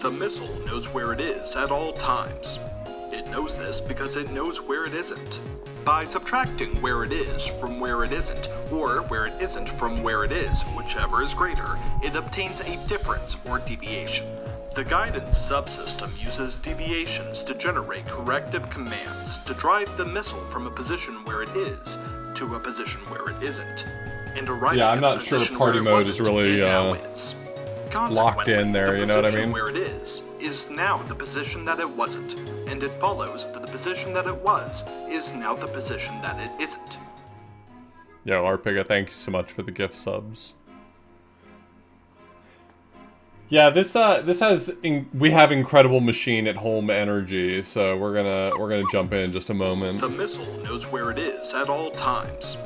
The missile knows where it is at all times. It knows this because it knows where it isn't. By subtracting where it is from where it isn't, or where it isn't from where it is, whichever is greater, it obtains a difference or deviation. The guidance subsystem uses deviations to generate corrective commands to drive the missile from a position where it is to a position where it isn't. And arriving I'm not at the sure position party where it mode is wasn't, really it now is. locked in there, you know what I The position mean? where it is now the position that it wasn't, and it follows that the position that it was is now the position that it isn't. Yo, Arpiga, thank you so much for the gift subs. Yeah, this has we have incredible machine at home energy, so we're gonna jump in just a moment. The missile knows where it is at all times.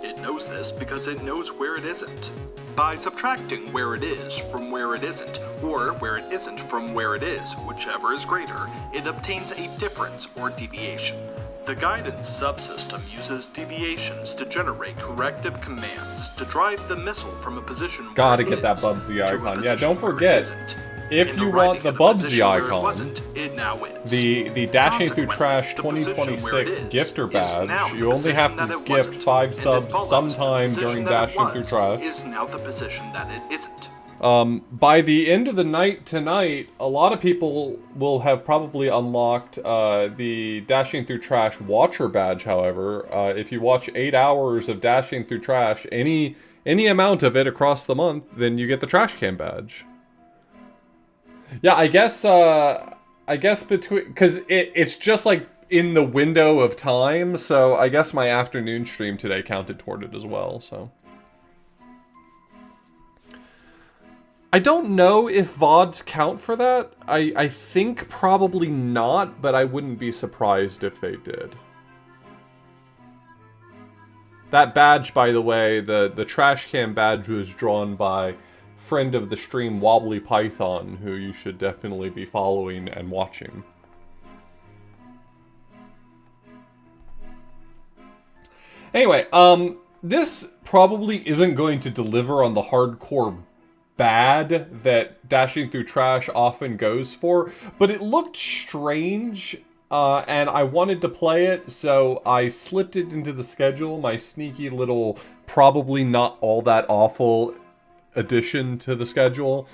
It knows this because it knows where it isn't. By subtracting where it is from where it isn't, or where it isn't from where it is, whichever is greater, it obtains a difference or deviation. The guidance subsystem uses deviations to generate corrective commands to drive the missile from a position where Gotta it get that is Bubsy to a icon. Yeah, position don't where it forget, isn't. if And you arriving want the at a Bubsy position where it icon, wasn't, it now is. the Dashing Through Consequently, Trash the position where it 2026 is gifter is now badge, the you only position have that to it gift wasn't, 5 and it subs follows that the sometime position during that it Dashing Through was Trash. is now the position that it isn't. By the end of the night tonight, a lot of people will have probably unlocked the Dashing Through Trash Watcher badge, however. If you watch 8 hours of Dashing Through Trash, any amount of it across the month, then you get the Trash Can badge. Yeah, I guess between... Because it's just like in the window of time, so I guess my afternoon stream today counted toward it as well, so... I don't know if VODs count for that. I think probably not, but I wouldn't be surprised if they did. That badge, by the way, the trash can badge was drawn by friend of the stream, Wobbly Python, who you should definitely be following and watching. Anyway, this probably isn't going to deliver on the hardcore bad that Dashing Through Trash often goes for, but it looked strange, and I wanted to play it, so I slipped it into the schedule, my sneaky little, probably not all that awful addition to the schedule.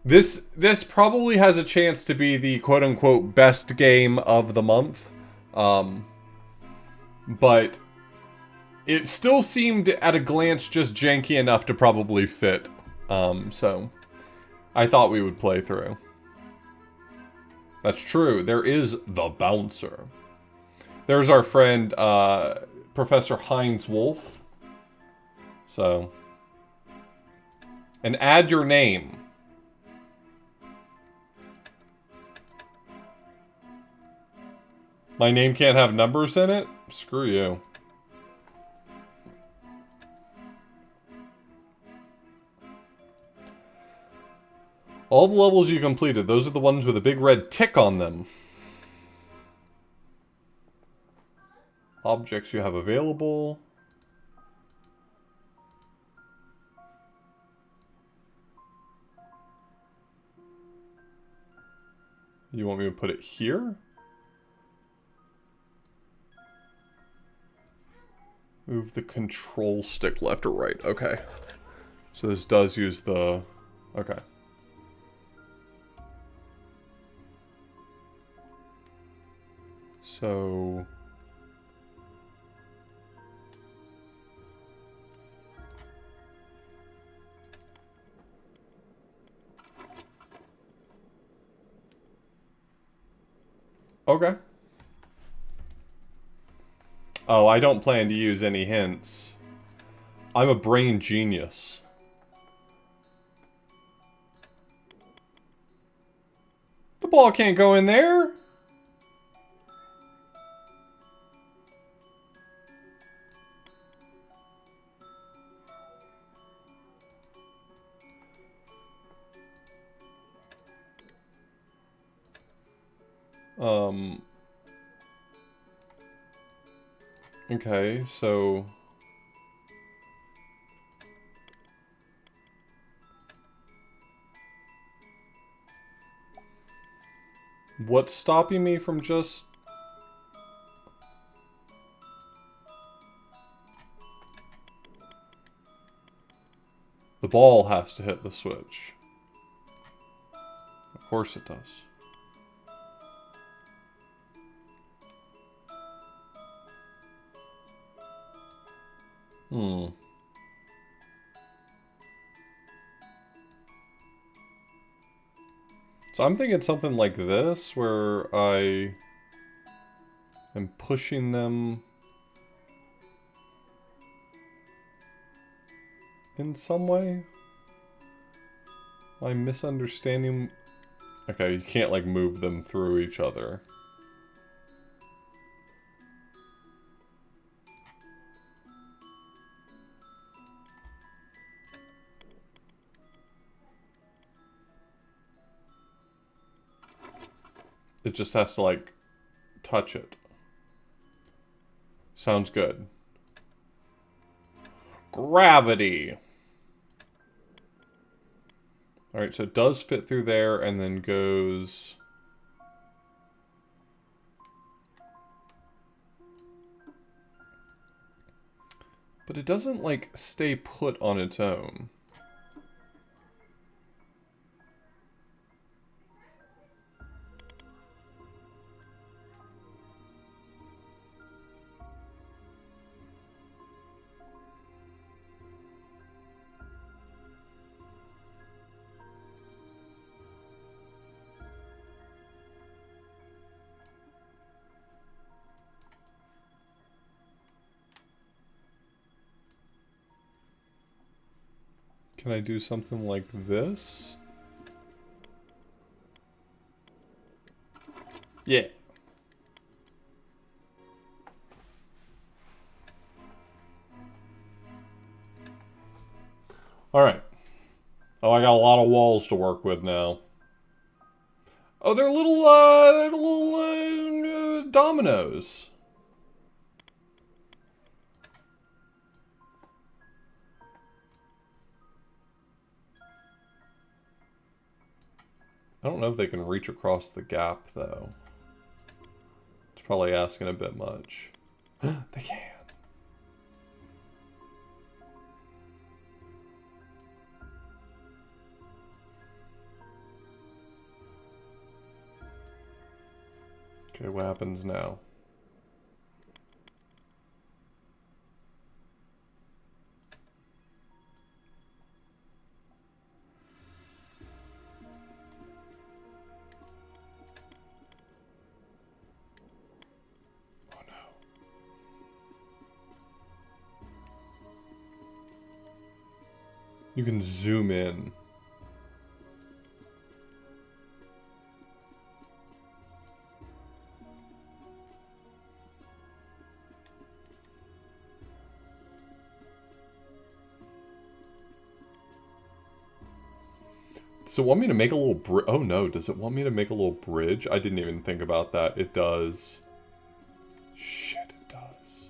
This probably has a chance to be the quote-unquote best game of the month, but it still seemed at a glance just janky enough to probably fit. So I thought we would play through. That's true. There is the bouncer. There's our friend, Professor Heinz Wolff. So, and add your name. My name can't have numbers in it? Screw you. All the levels you completed, those are the ones with a big red tick on them. Objects you have available. You want me to put it here? Move the control stick left or right. Okay. So this does use the... Okay. So... Okay. Oh, I don't plan to use any hints. I'm a brain genius. The ball can't go in there. Okay, so... What's stopping me from just... The ball has to hit the switch. Of course it does. So I'm thinking something like this, where I am pushing them in some way. I'm misunderstanding. Okay, you can't like move them through each other. It just has to like touch it. Sounds good. Gravity. Alright, so it does fit through there and then goes... But it doesn't, like, stay put on its own. Can I do something like this? Yeah. Alright. Oh, I got a lot of walls to work with now. Oh, they're little dominoes. I don't know if they can reach across the gap, though. It's probably asking a bit much. They can. Okay, what happens now? You can zoom in. Does it want me to make a little bridge? Oh no, does it want me to make a little bridge? I didn't even think about that. It does. Shit, it does.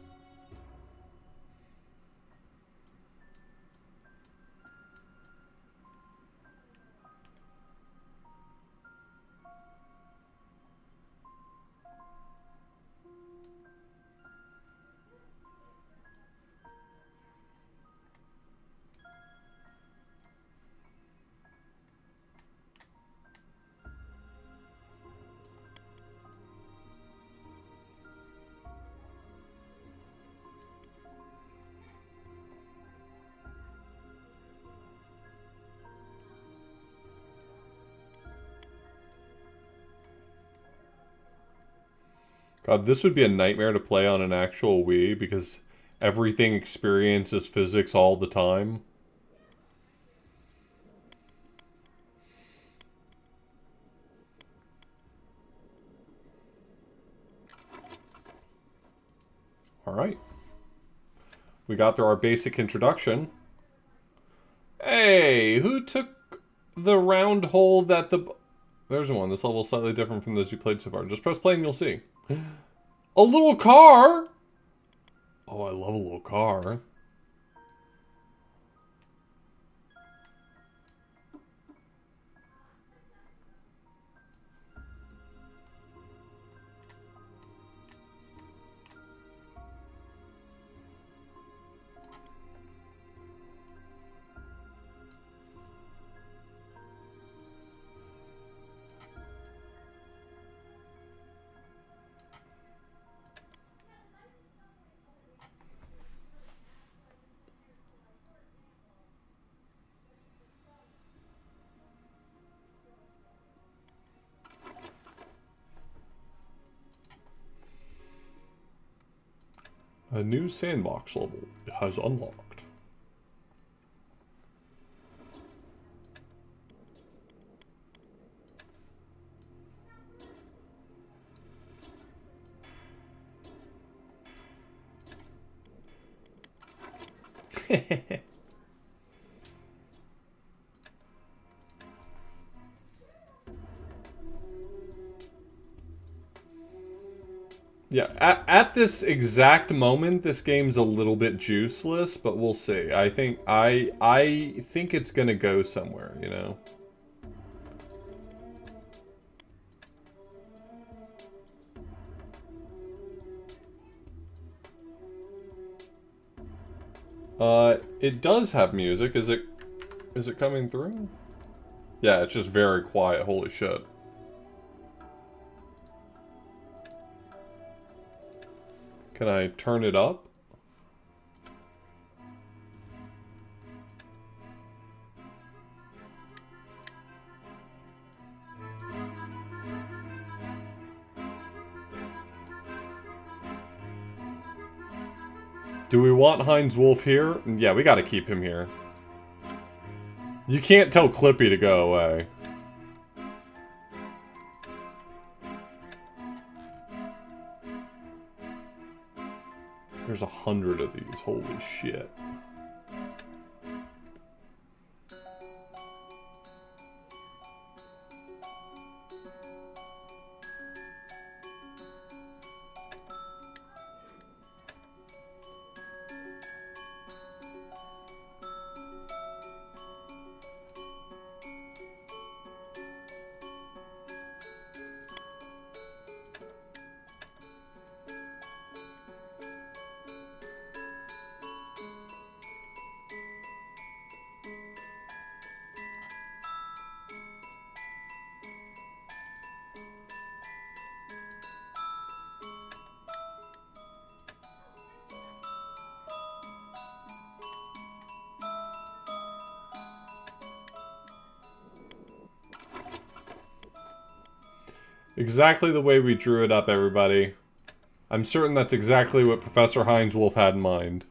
God, this would be a nightmare to play on an actual Wii because everything experiences physics all the time. Alright. We got through our basic introduction. Hey, who took the round hole that the... There's one. This level is slightly different from those you played so far. Just press play and you'll see. A little car? Oh, I love a little car. A new sandbox level has unlocked. Yeah, at this exact moment, this game's a little bit juiceless, but we'll see. I think it's gonna go somewhere, you know. It does have music. Is it coming through? Yeah, it's just very quiet. Holy shit. Can I turn it up? Do we want Heinz Wolff here? Yeah, we gotta keep him here. You can't tell Clippy to go away. There's 100 of these. Holy shit. Exactly the way we drew it up, everybody. I'm certain that's exactly what Professor Heinz Wolff had in mind.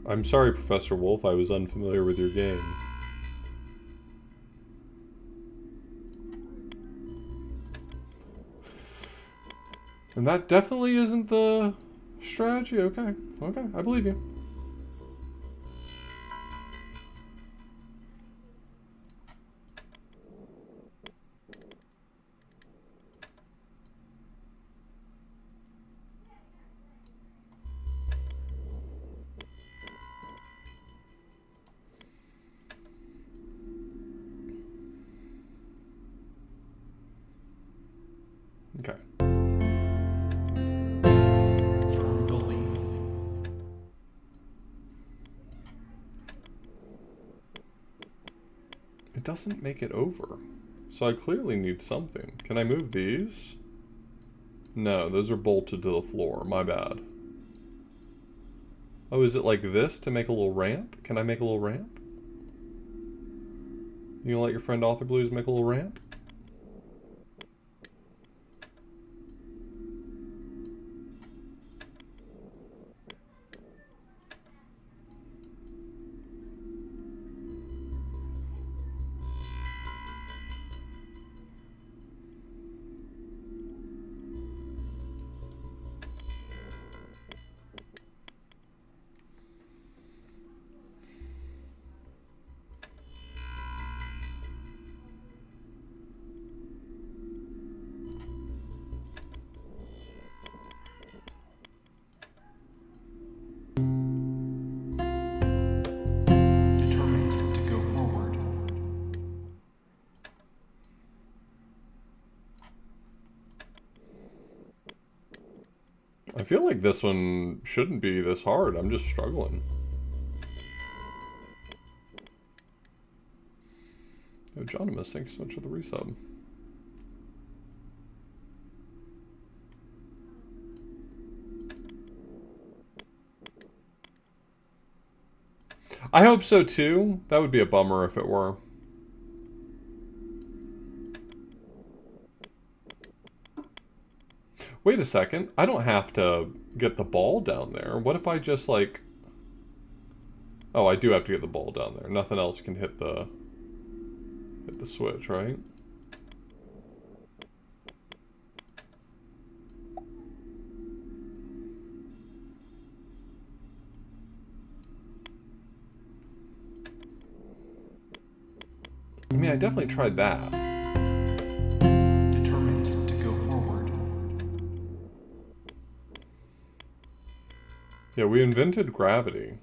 I'm sorry, Professor Wolff, I was unfamiliar with your game. And that definitely isn't the strategy. Okay, okay, I believe you. Okay. Firm belief. It doesn't make it over. So I clearly need something. Can I move these? No, those are bolted to the floor. My bad. Oh, is it like this to make a little ramp? Can I make a little ramp? You gonna let your friend Author Blues make a little ramp? feel like this one shouldn't be this hard. I'm just struggling. Oh, Johnimus, thanks so much for the resub. I hope so too. That would be a bummer if it were. Wait a second. I don't have to get the ball down there. What if I just like... Oh, I do have to get the ball down there. Nothing else can hit the switch, right? I mean, I definitely tried that. Determined to go forward. Yeah, we invented gravity.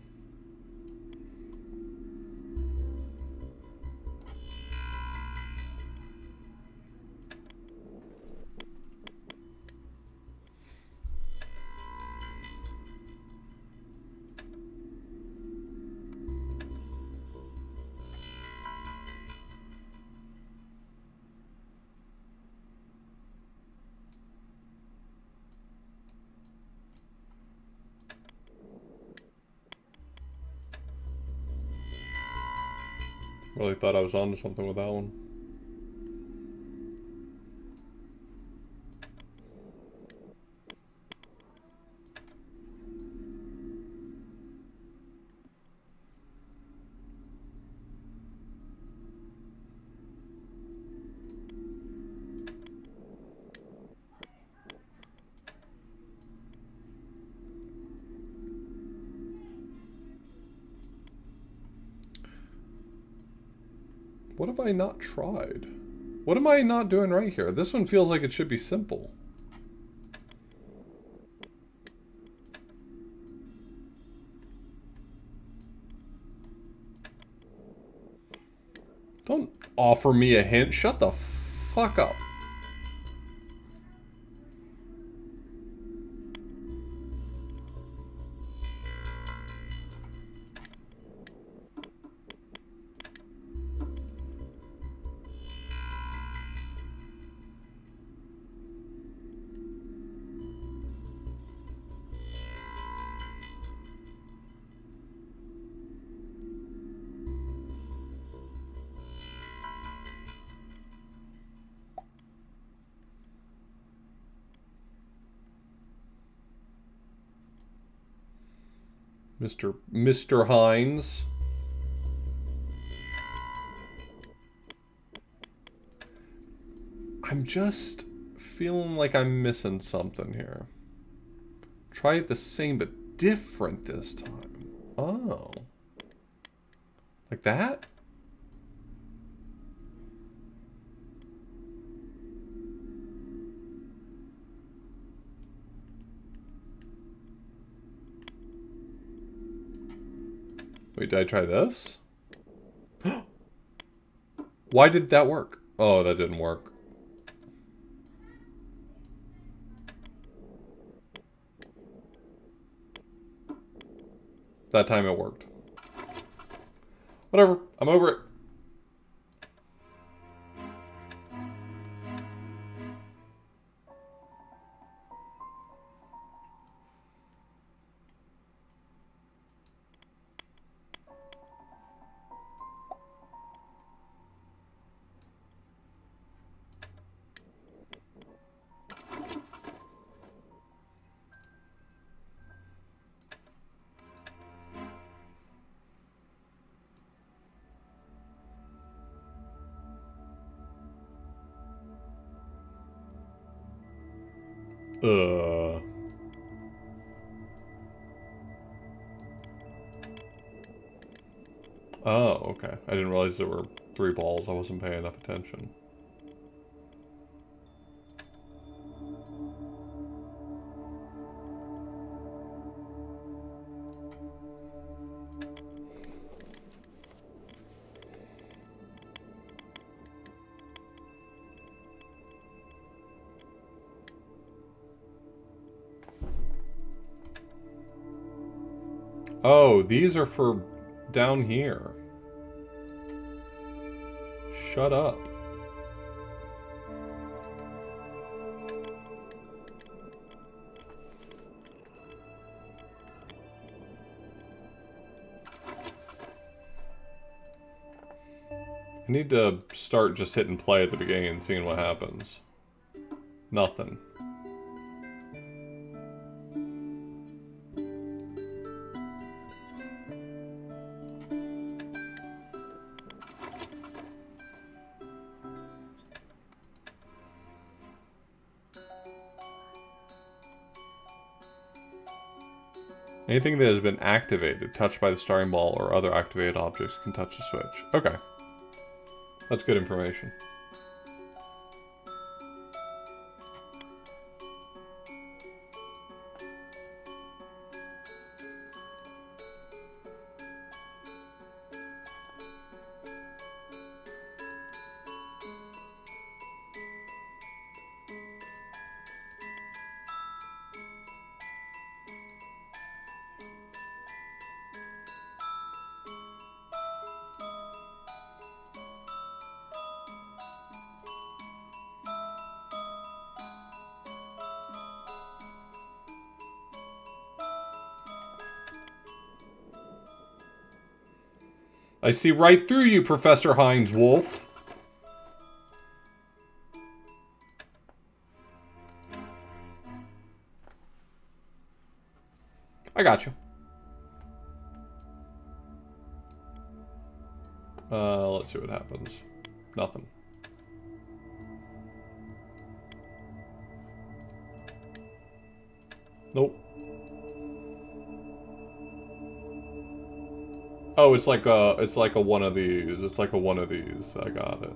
Really thought I was onto something with that one. What have I not tried? What am I not doing right here? This one feels like it should be simple. Don't offer me a hint. Shut the fuck up. Mr. Heinz. I'm just feeling like I'm missing something here. Try it the same but different this time. Oh. Like that? Wait, did I try this? Why did that work? Oh, that didn't work. That time it worked. Whatever, I'm over it. Oh, okay. I didn't realize there were 3 balls. I wasn't paying enough attention. Oh, these are for down here. Shut up. I need to start just hitting play at the beginning and seeing what happens. Nothing. Anything that has been activated, touched by the starting ball, or other activated objects can touch the switch. Okay. That's good information. I see right through you, Professor Heinz Wolff. I got you. Let's see what happens. Nothing. Nope. Oh, it's like a one of these. It's like a one of these. I got it.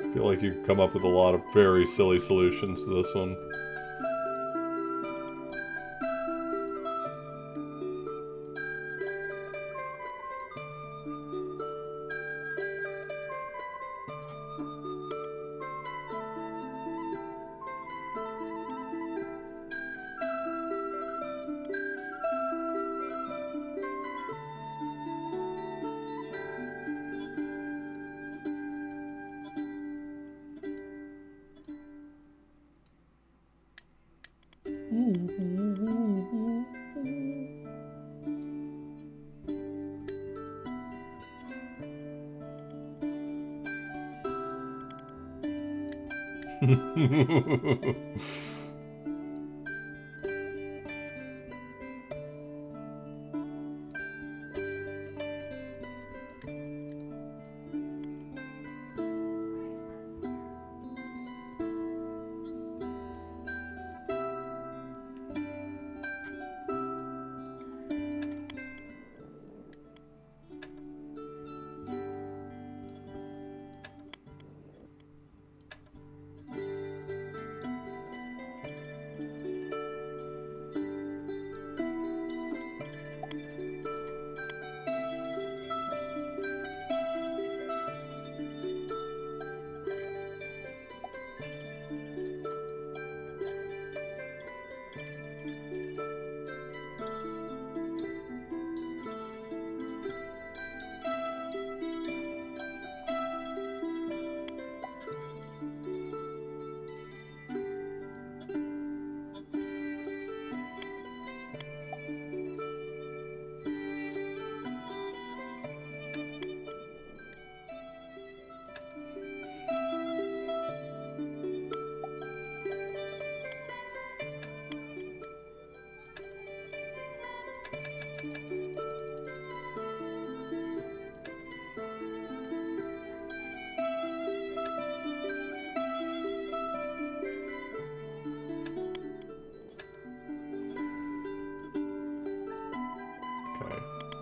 I feel like you could come up with a lot of very silly solutions to this one.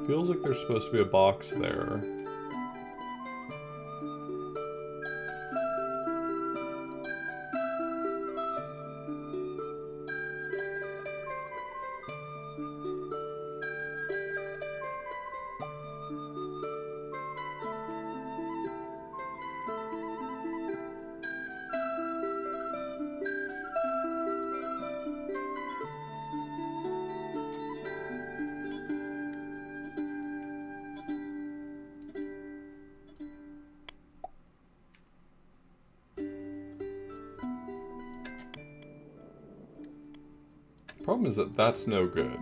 Feels like there's supposed to be a box there. Problem is that that's no good.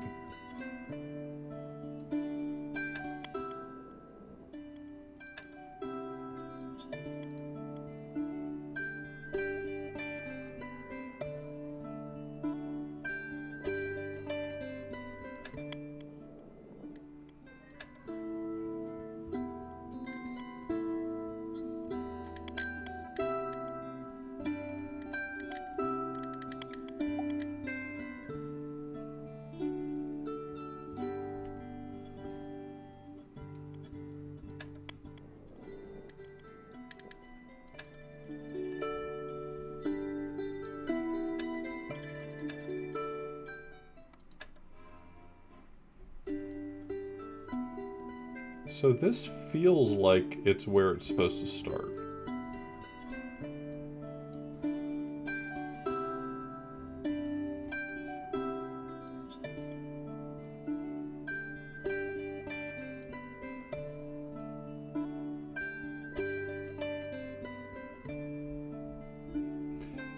So this feels like it's where it's supposed to start.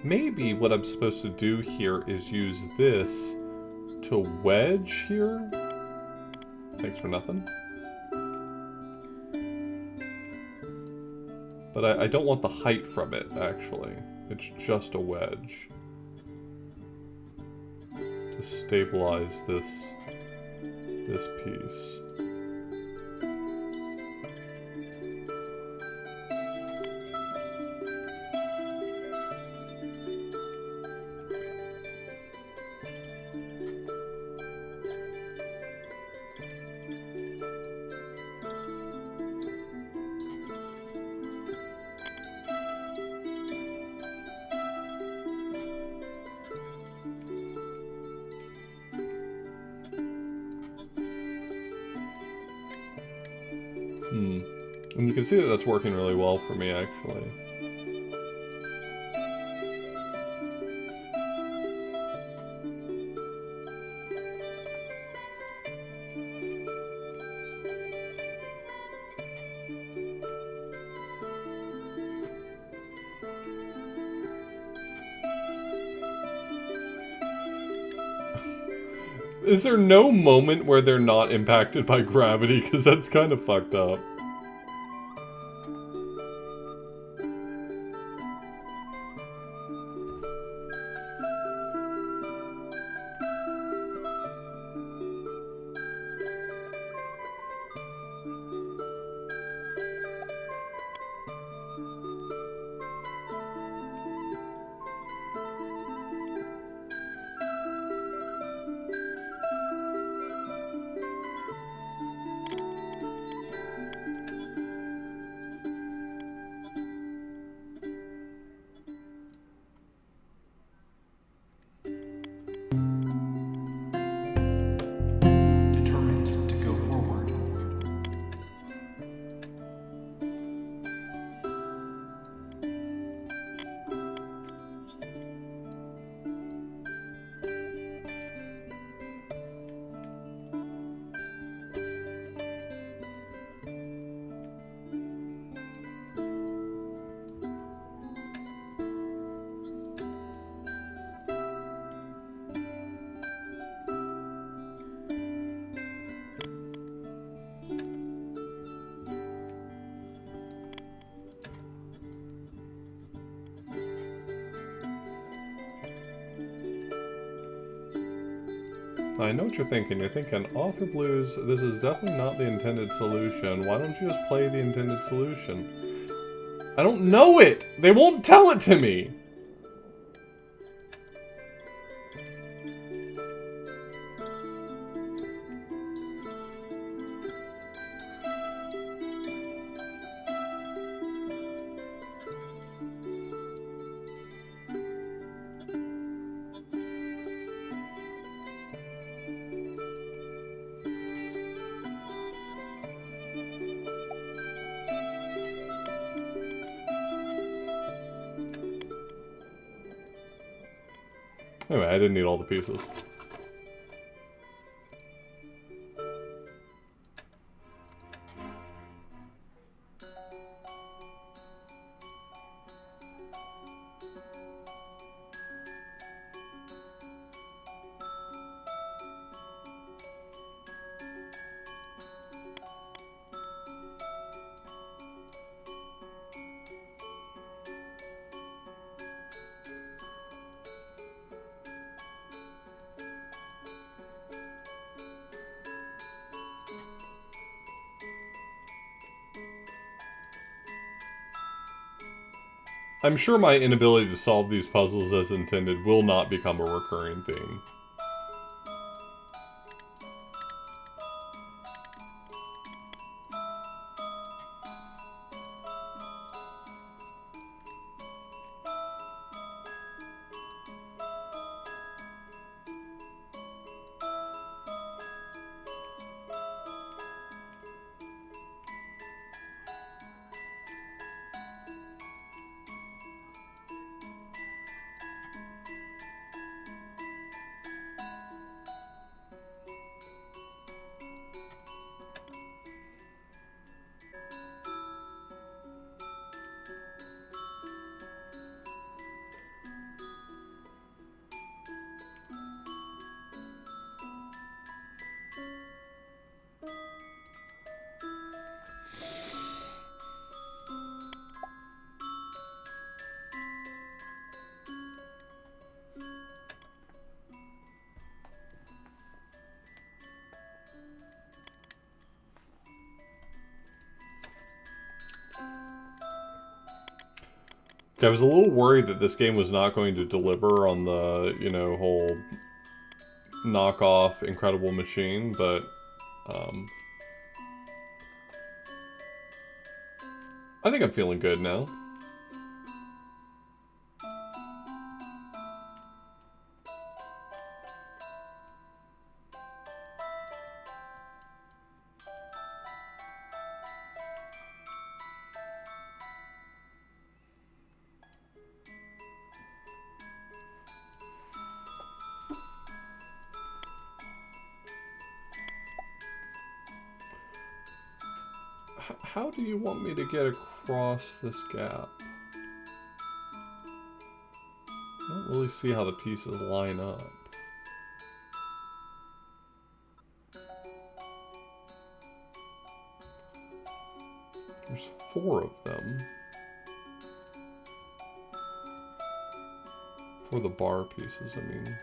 Maybe what I'm supposed to do here is use this to wedge here. Thanks for nothing. But I don't want the height from it, actually. It's just a wedge. To stabilize this piece. And you can see that that's working really well for me, actually. Is there no moment where they're not impacted by gravity? Because that's kind of fucked up. I know what you're thinking. You're thinking, Author Blues, this is definitely not the intended solution. Why don't you just play the intended solution? I don't know it! They won't tell it to me! Anyway, I didn't need all the pieces. I'm sure my inability to solve these puzzles as intended will not become a recurring theme. I was a little worried that this game was not going to deliver on the, you know, whole knockoff Incredible Machine, but I think I'm feeling good now. How do you want me to get across this gap? I don't really see how the pieces line up. There's 4 of them. For the bar pieces, I mean.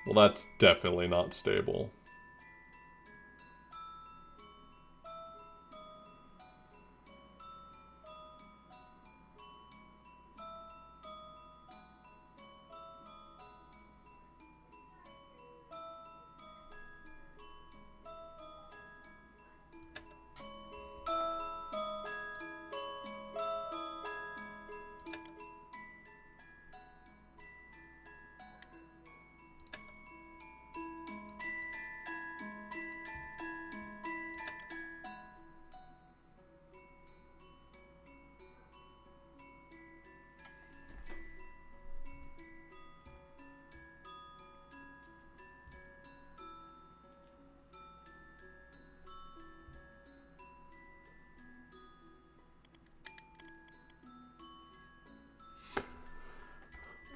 Well, that's definitely not stable.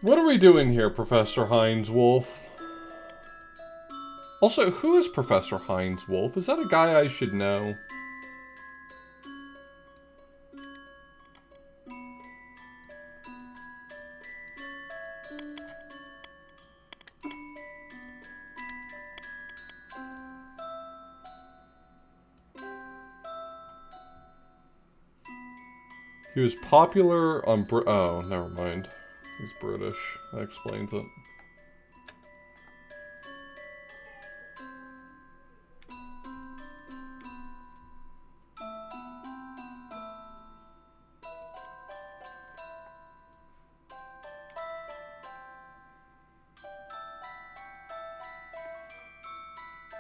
What are we doing here, Professor Heinz Wolff? Also, who is Professor Heinz Wolff? Is that a guy I should know? He was popular on oh, never mind. He's British. That explains it.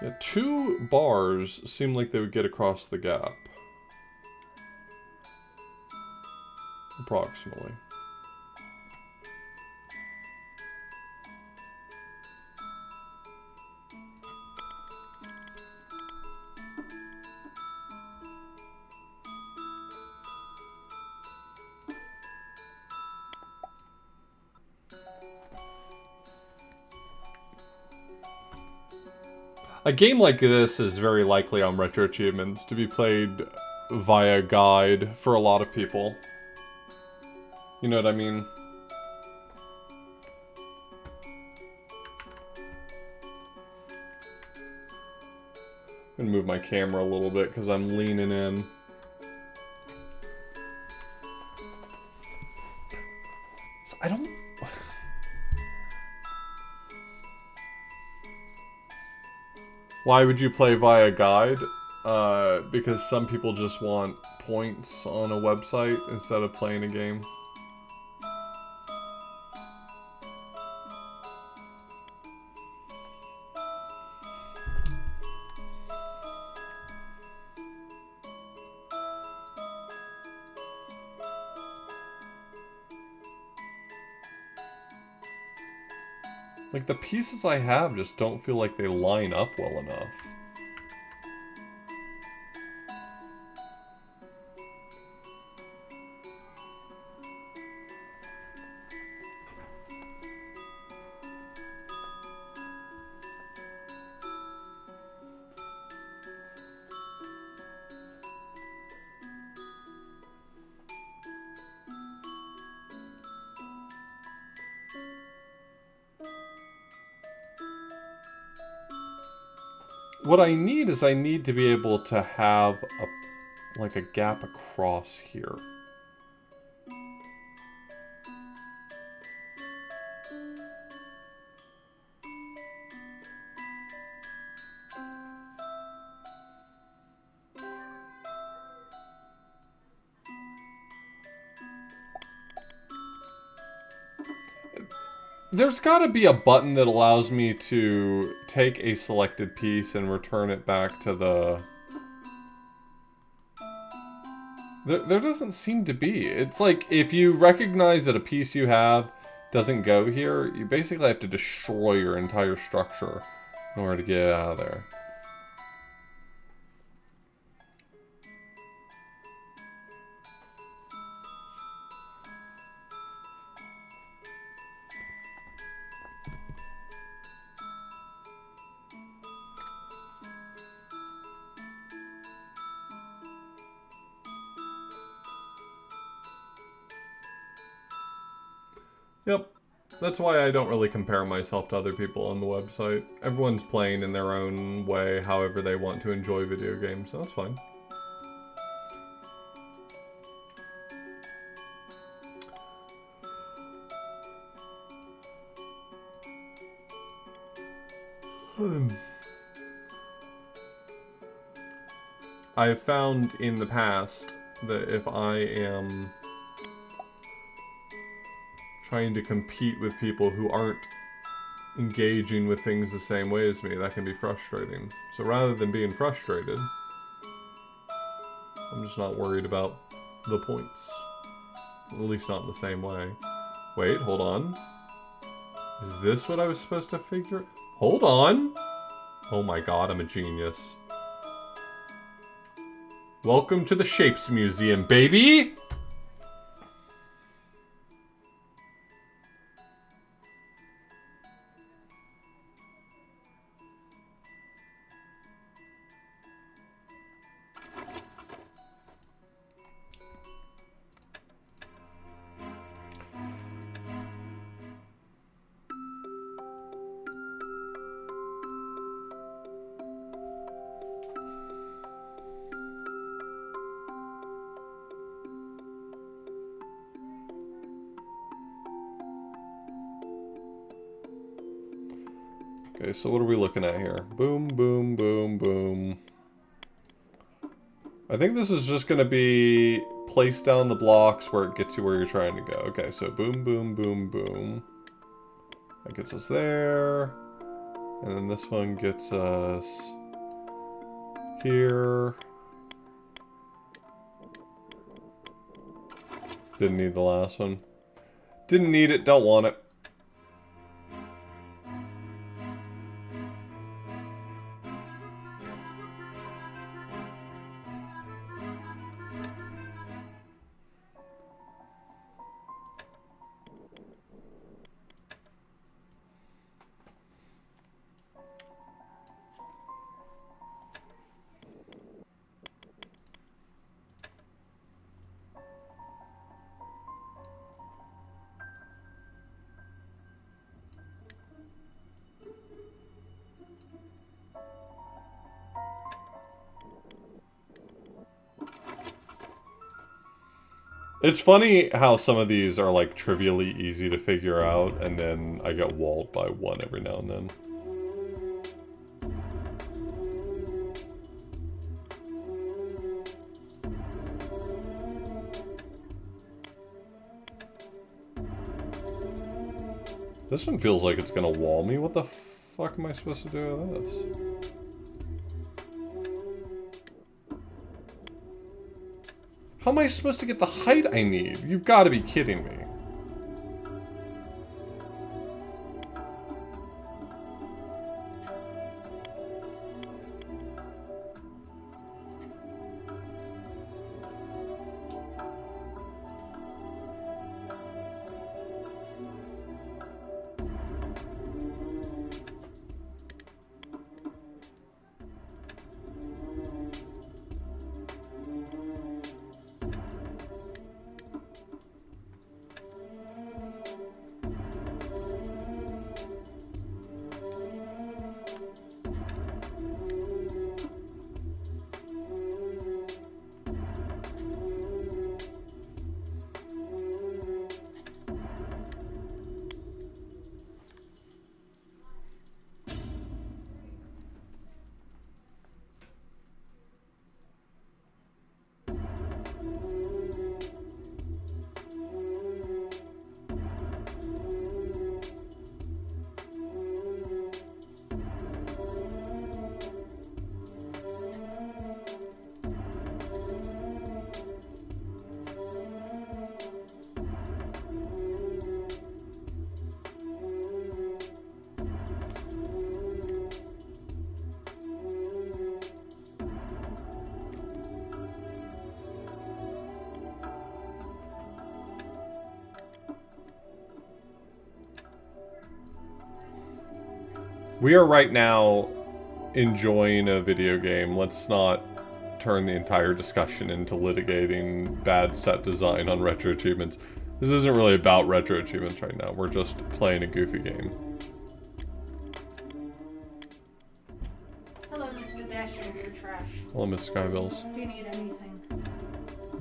Yeah, 2 bars seem like they would get across the gap. Approximately. A game like this is very likely on Retro Achievements to be played via guide for a lot of people. You know what I mean? I'm gonna move my camera a little bit because I'm leaning in. So I don't... Why would you play via guide? Because some people just want points on a website instead of playing a game. Like, the pieces I have just don't feel like they line up well enough. What I need is I need to be able to have a gap across here. There's gotta be a button that allows me to take a selected piece and return it back to the... There doesn't seem to be. It's like, if you recognize that a piece you have doesn't go here, you basically have to destroy your entire structure in order to get it out of there. Yep. That's why I don't really compare myself to other people on the website. Everyone's playing in their own way, however they want to enjoy video games, so that's fine. I have found in the past that if I am trying to compete with people who aren't engaging with things the same way as me, that can be frustrating. So rather than being frustrated, I'm just not worried about the points. At least not in the same way. Wait, hold on. Is this what I was supposed to figure? Hold on! Oh my god, I'm a genius. Welcome to the Shapes Museum, baby! Okay, so what are we looking at here? Boom, boom, boom, boom. I think this is just going to be place down the blocks where it gets you where you're trying to go. Okay, so boom, boom, boom, boom. That gets us there. And then this one gets us here. Didn't need the last one. Didn't need it, don't want it. It's funny how some of these are like trivially easy to figure out, and then I get walled by one every now and then. This one feels like it's gonna wall me. What the fuck am I supposed to do with this? How am I supposed to get the height I need? You've got to be kidding me. We are right now enjoying a video game. Let's not turn the entire discussion into litigating bad set design on retro achievements. This isn't really about retro achievements right now. We're just playing a goofy game. Hello, Miss Dashing through trash. Hello, Miss Skybills. Do you need anything?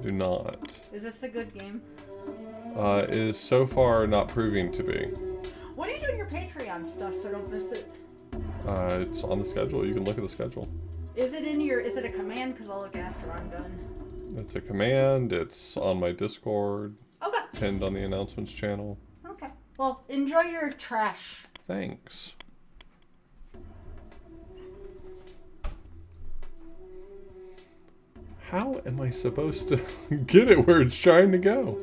Do not. Is this a good game? Is so far not proving to be. What are you doing your Patreon stuff so don't miss it? It's on the schedule. You can look at the schedule. Is it in your, is it a command? Because I'll look after I'm done. It's a command. It's on my Discord. Okay. Pinned on the announcements channel. Okay. Well, enjoy your trash. Thanks. How am I supposed to get it where it's trying to go?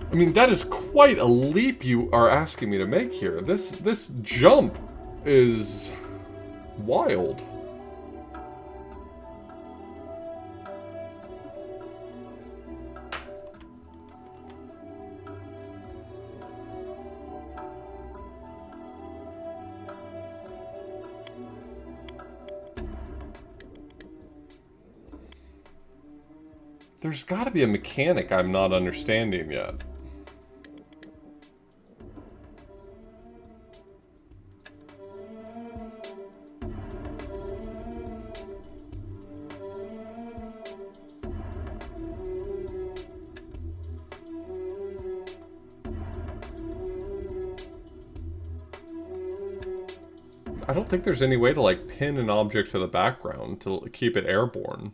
I mean, that is quite a leap you are asking me to make here. This jump is wild. There's got to be a mechanic I'm not understanding yet. I don't think there's any way to, like, pin an object to the background to keep it airborne.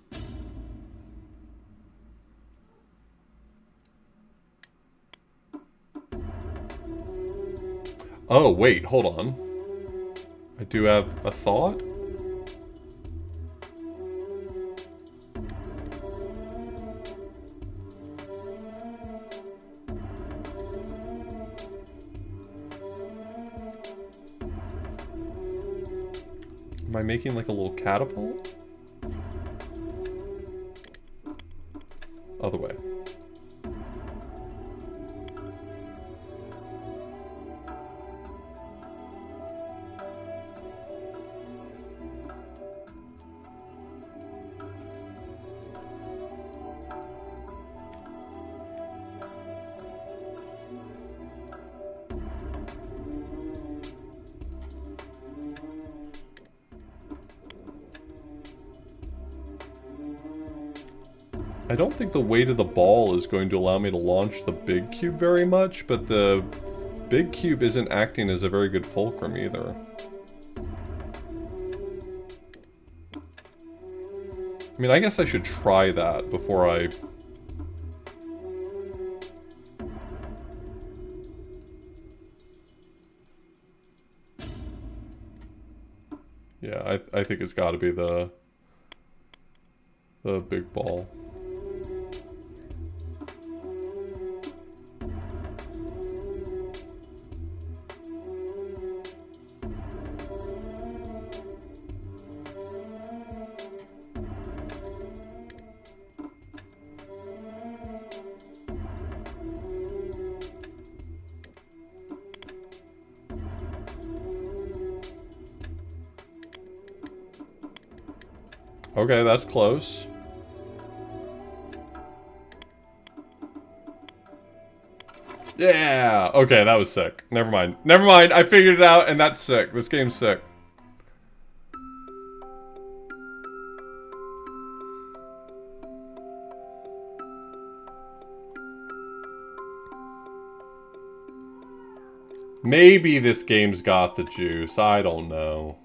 Oh, wait, hold on. I do have a thought. Am I making like a little catapult? Other way. I don't think the weight of the ball is going to allow me to launch the big cube very much, but the big cube isn't acting as a very good fulcrum either. I mean, I guess I should try that before I... Yeah, I think it's got to be the big ball. Okay, that's close. Yeah! Okay, that was sick. Never mind. Never mind, I figured it out, and that's sick. This game's sick. Maybe this game's got the juice. I don't know.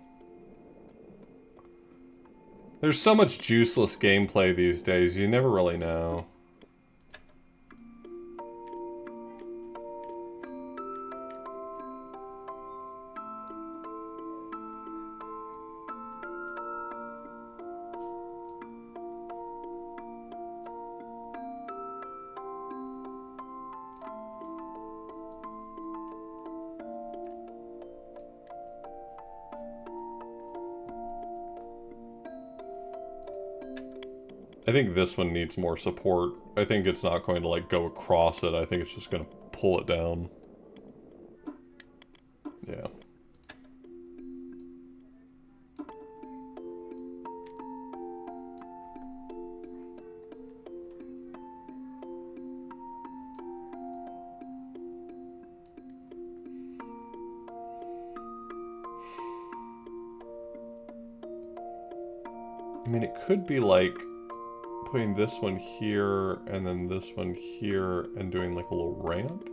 There's so much juiceless gameplay these days, you never really know. I think this one needs more support. I think it's not going to, like, go across it. I think it's just going to pull it down. Yeah. I mean, it could be, like, putting this one here, and then this one here, and doing like a little ramp.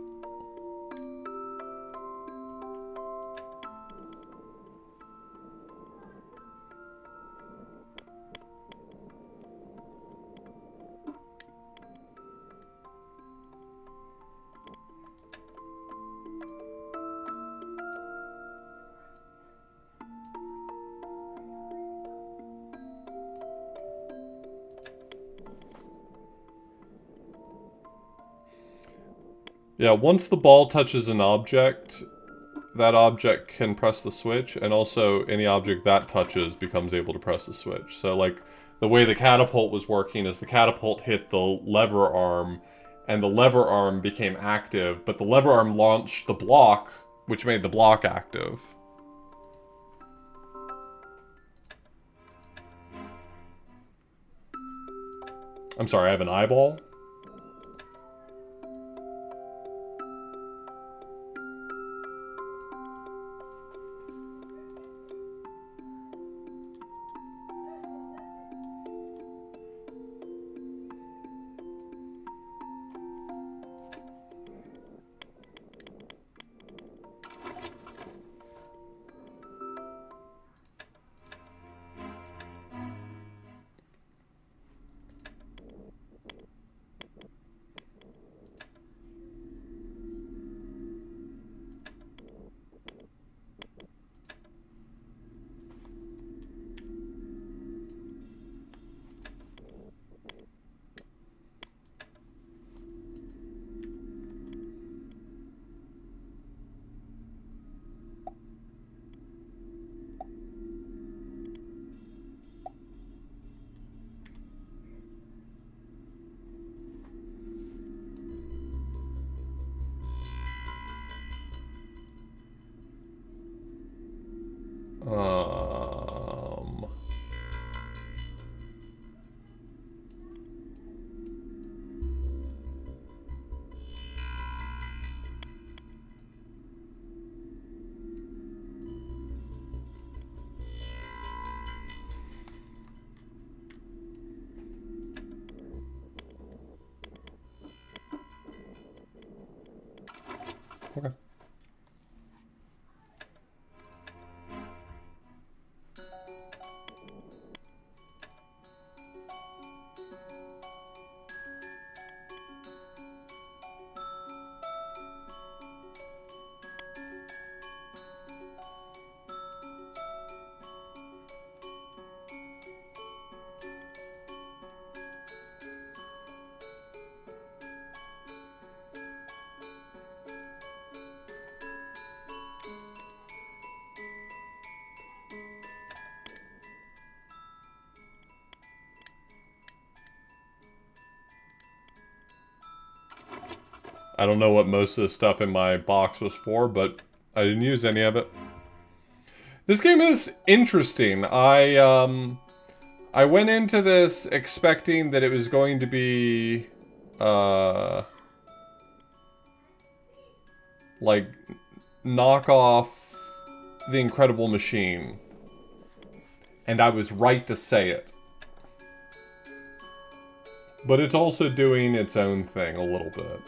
Yeah, once the ball touches an object, that object can press the switch, and also any object that touches becomes able to press the switch. So, like, the way the catapult was working is the catapult hit the lever arm, and the lever arm became active, but the lever arm launched the block, which made the block active. I'm sorry, I have an eyeball? Okay. I don't know what most of the stuff in my box was for, but I didn't use any of it. This game is interesting. I went into this expecting that it was going to be like knock off The Incredible Machine. And I was right to say it. But it's also doing its own thing a little bit.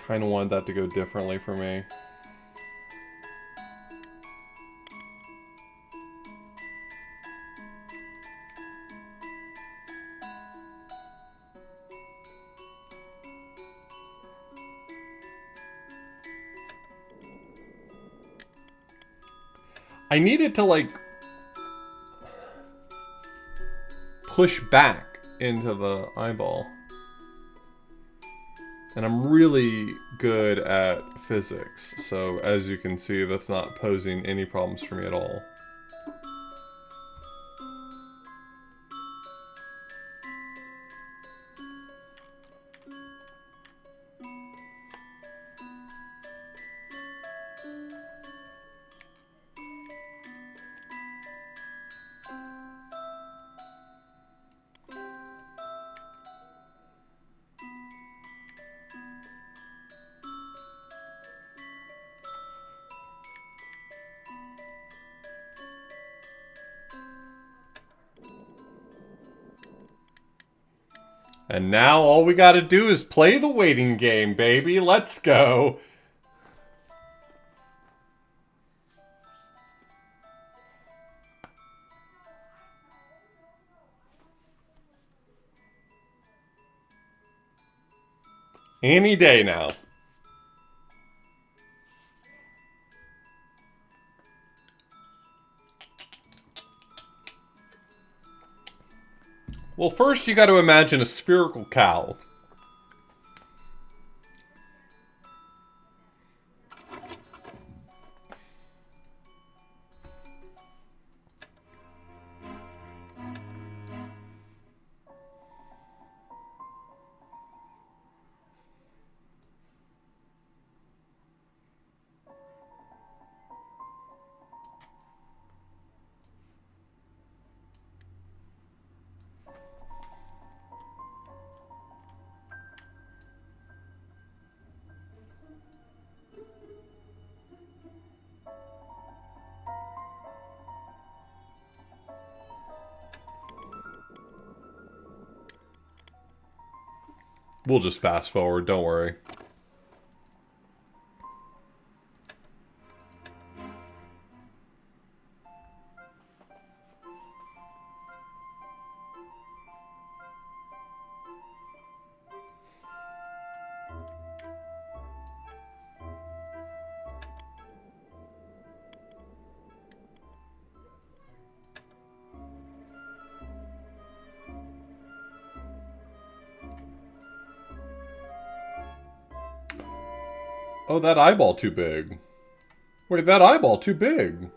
Kind of wanted that to go differently for me. I needed to, like, push back into the eyeball. And I'm really good at physics, so as you can see, that's not posing any problems for me at all. And now all we gotta do is play the waiting game, baby. Let's go. Any day now. Well, first you got to imagine a spherical cow. We'll just fast forward, don't worry. Oh, that eyeball too big. Wait, that eyeball too big.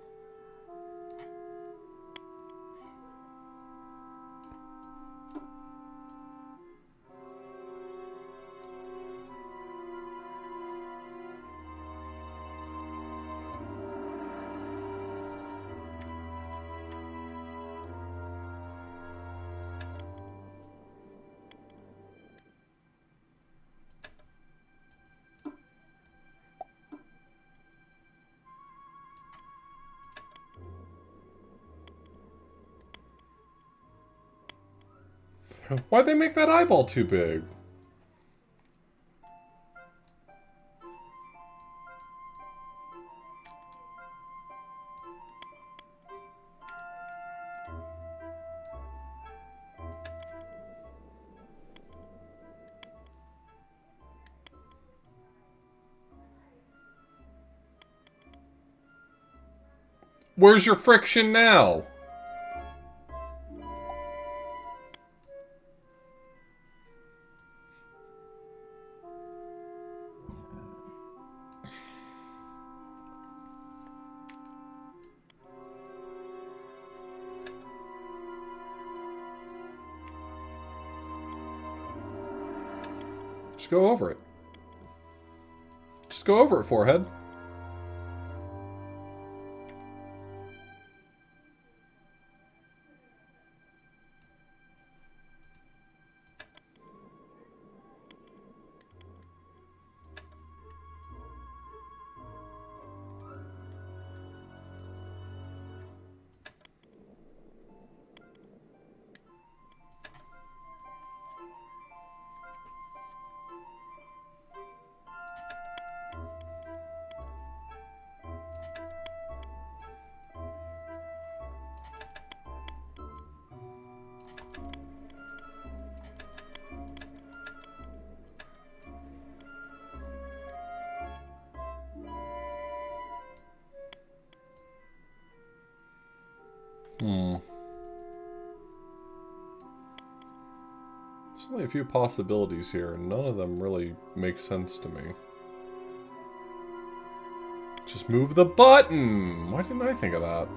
Why'd they make that eyeball too big? Where's your friction now? Just go over it. Just go over it, forehead. There's only a few possibilities here, and none of them really make sense to me. Just move the button! Why didn't I think of that?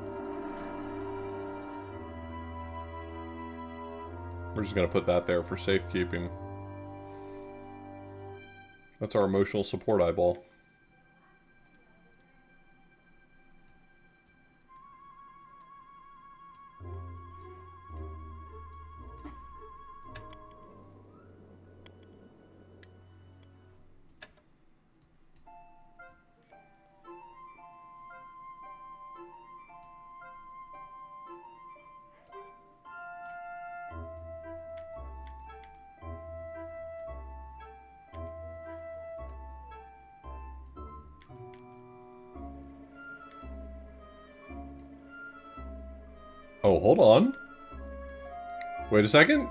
We're just gonna put that there for safekeeping. That's our emotional support eyeball. Oh, hold on. Wait a second.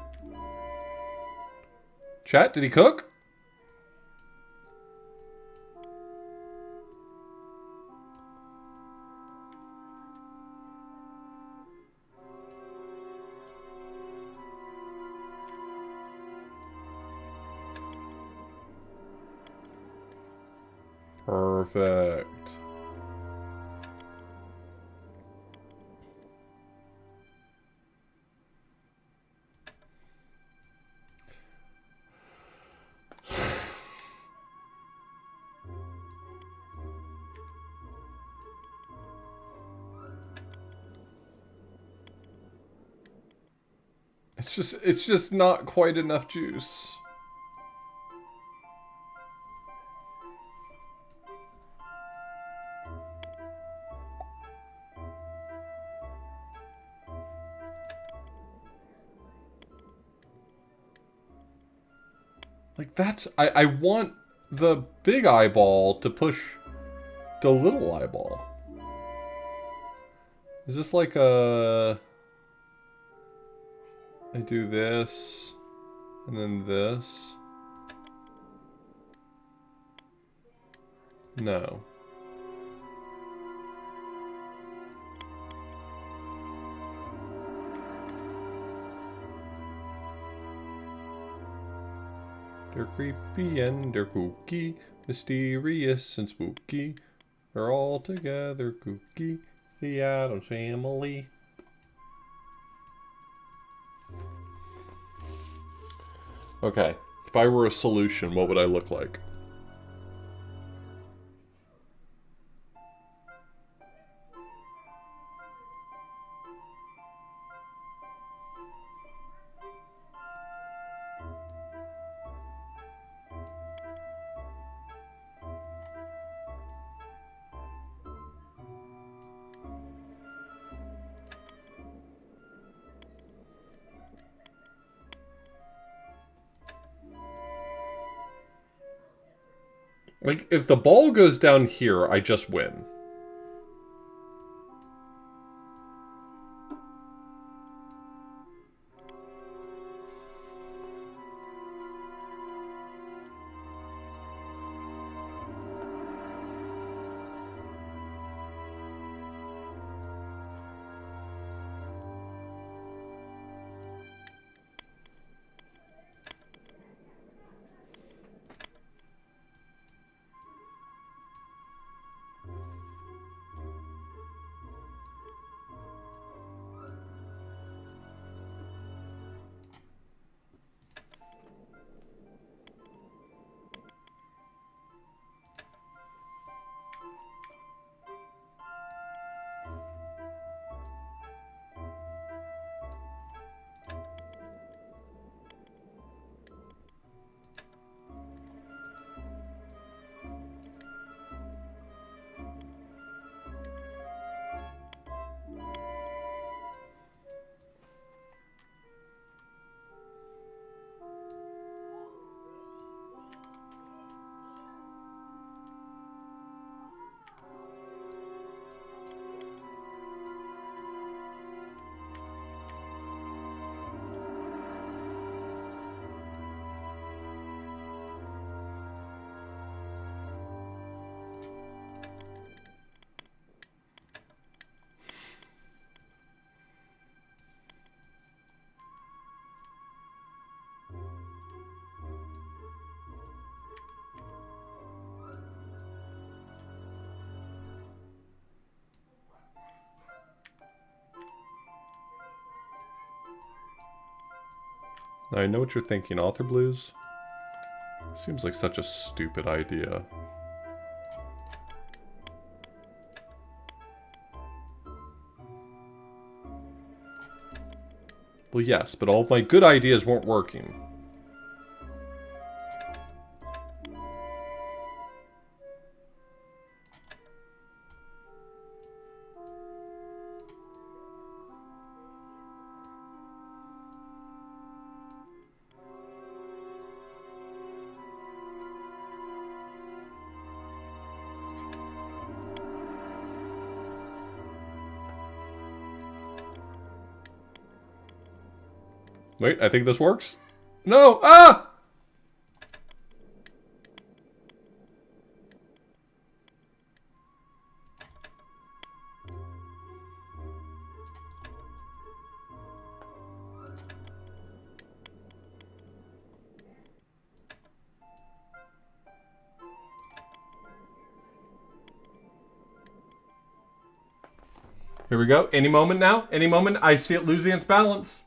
Chat, did he cook? Perfect. It's just not quite enough juice. Like that's I want the big eyeball to push the little eyeball. Is this like a I do this, and then this. No. They're creepy and they're kooky, mysterious and spooky. They're all together kooky, the Addams Family. Okay, if I were a solution, what would I look like? Like, if the ball goes down here, I just win. I know what you're thinking, Author Blues. Seems like such a stupid idea. Well, yes, but all of my good ideas weren't working. Wait, I think this works. No! Ah! Here we go. Any moment now. Any moment. I see it losing its balance.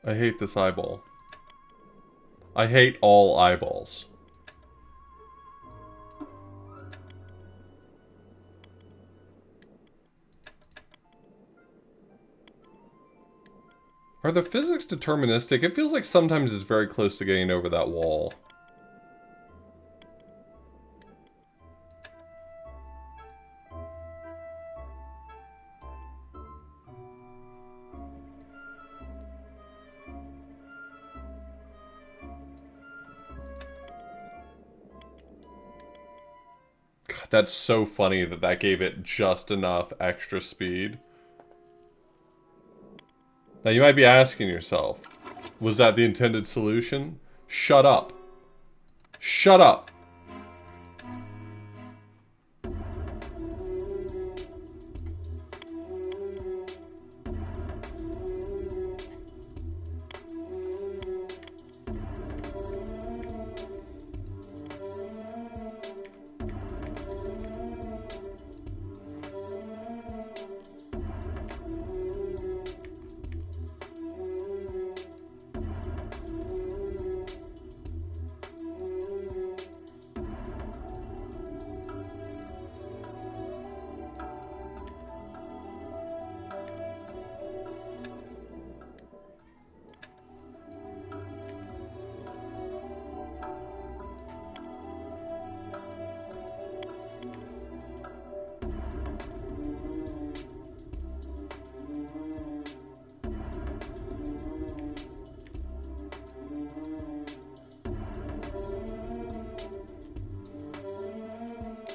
I hate this eyeball. I hate all eyeballs. Are the physics deterministic? It feels like sometimes it's very close to getting over that wall. That's so funny that that gave it just enough extra speed. Now you might be asking yourself, was that the intended solution? Shut up. Shut up.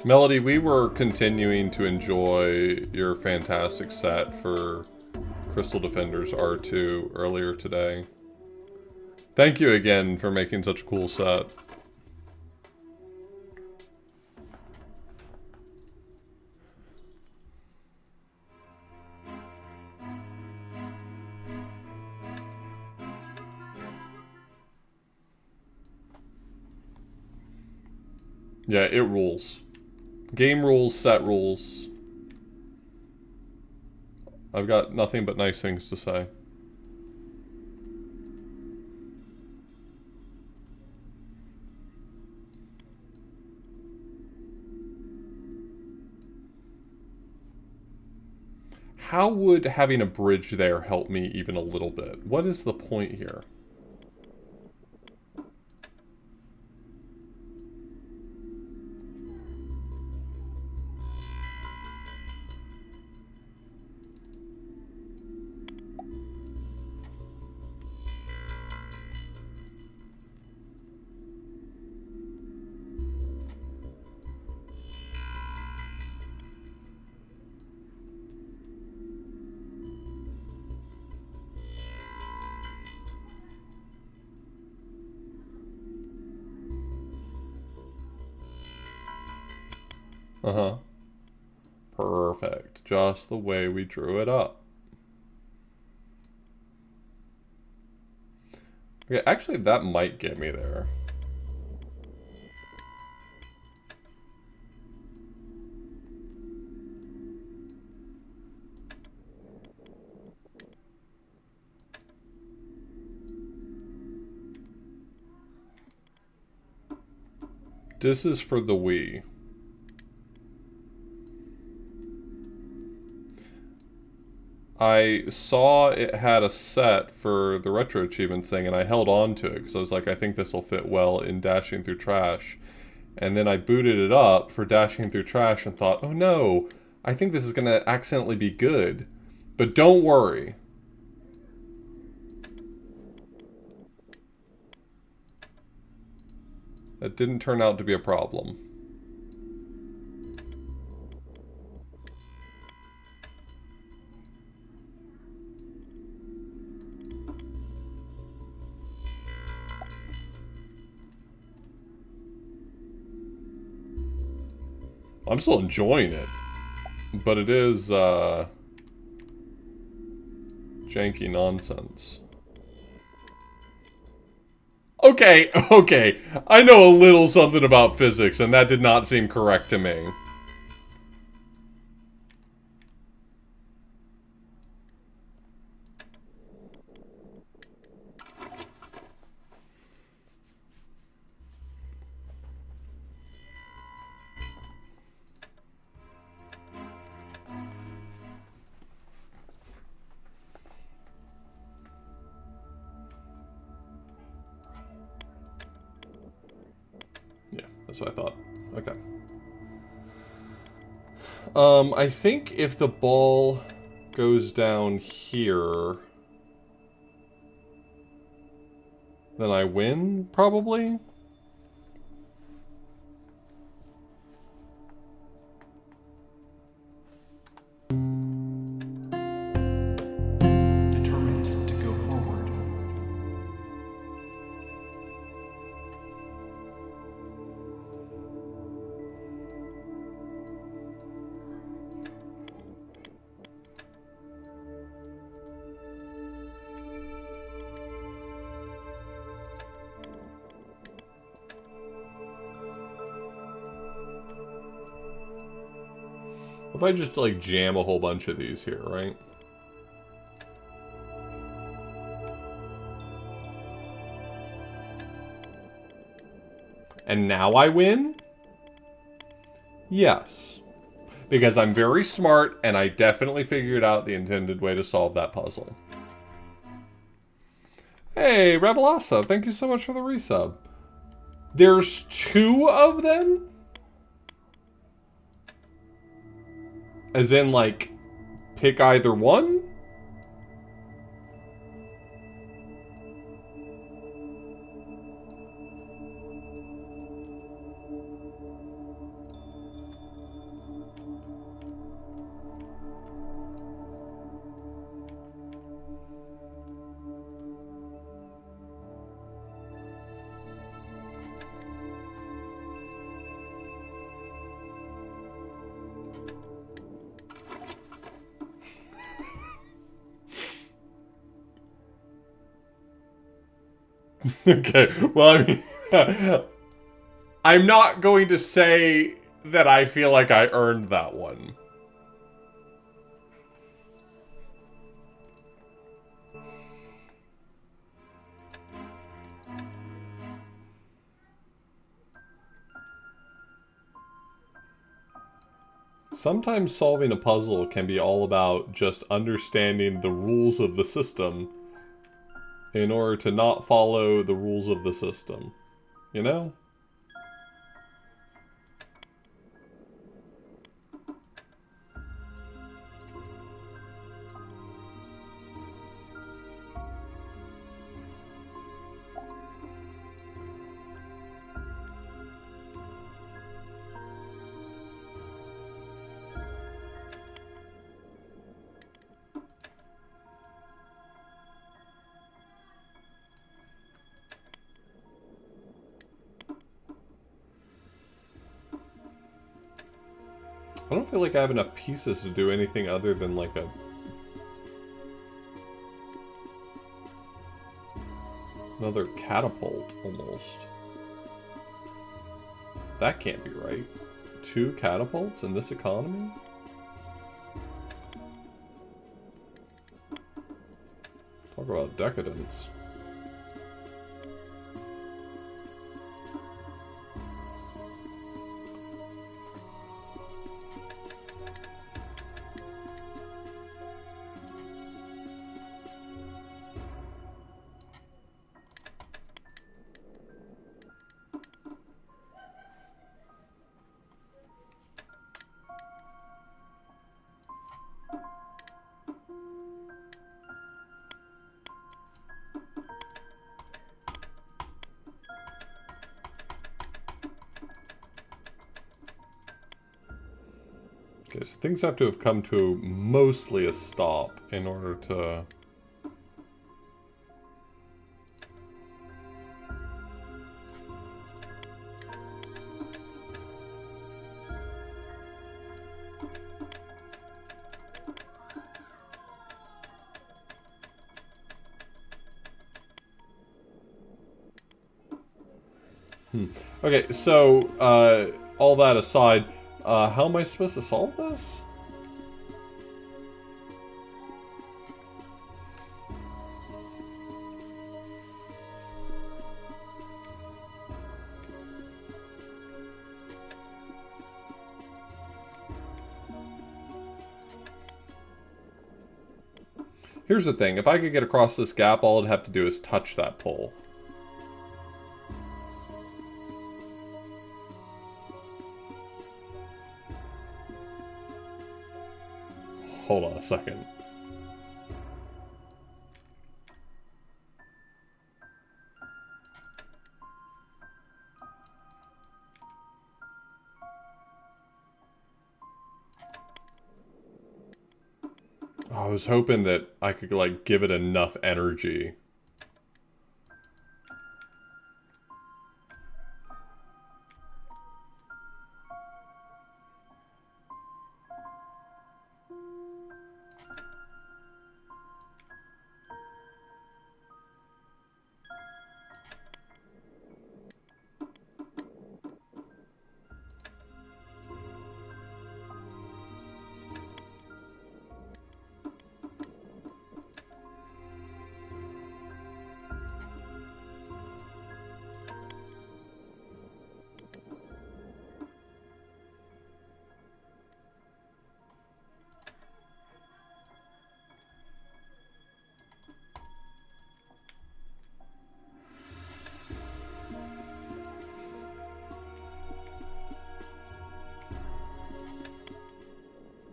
Melody, we were continuing to enjoy your fantastic set for Crystal Defenders R2 earlier today. Thank you again for making such a cool set. Yeah, it rules. Game rules, set rules. I've got nothing but nice things to say. How would having a bridge there help me even a little bit? What is the point here? Uh-huh. Perfect. Just the way we drew it up. Okay, actually, that might get me there. This is for the Wii. I saw it had a set for the Retro Achievements thing, and I held on to it, because I was like, I think this will fit well in Dashing Through Trash. And then I booted it up for Dashing Through Trash and thought, oh no, I think this is going to accidentally be good. But don't worry. That didn't turn out to be a problem. I'm still enjoying it, but it is, janky nonsense. Okay, okay, I know a little something about physics, and that did not seem correct to me. That's what I thought. Okay. I think if the ball goes down here, then I win, probably? Determined to go forward. If I just, like, jam a whole bunch of these here, right? And now I win? Yes. Because I'm very smart, and I definitely figured out the intended way to solve that puzzle. Hey, Revelasa, thank you so much for the resub. There's 2 of them? As in, like, pick either one? Okay, well, I mean, I'm not going to say that I feel like I earned that one. Sometimes solving a puzzle can be all about just understanding the rules of the system in order to not follow the rules of the system. You know? I don't feel like I have enough pieces to do anything other than like another catapult, almost. That can't be right. 2 catapults in this economy? Talk about decadence. Okay, so things have to have come to mostly a stop in order to... Okay, so, all that aside, how am I supposed to solve this? Here's the thing, if I could get across this gap, all I'd have to do is touch that pole. Hold on a second. I was hoping that I could, like, give it enough energy.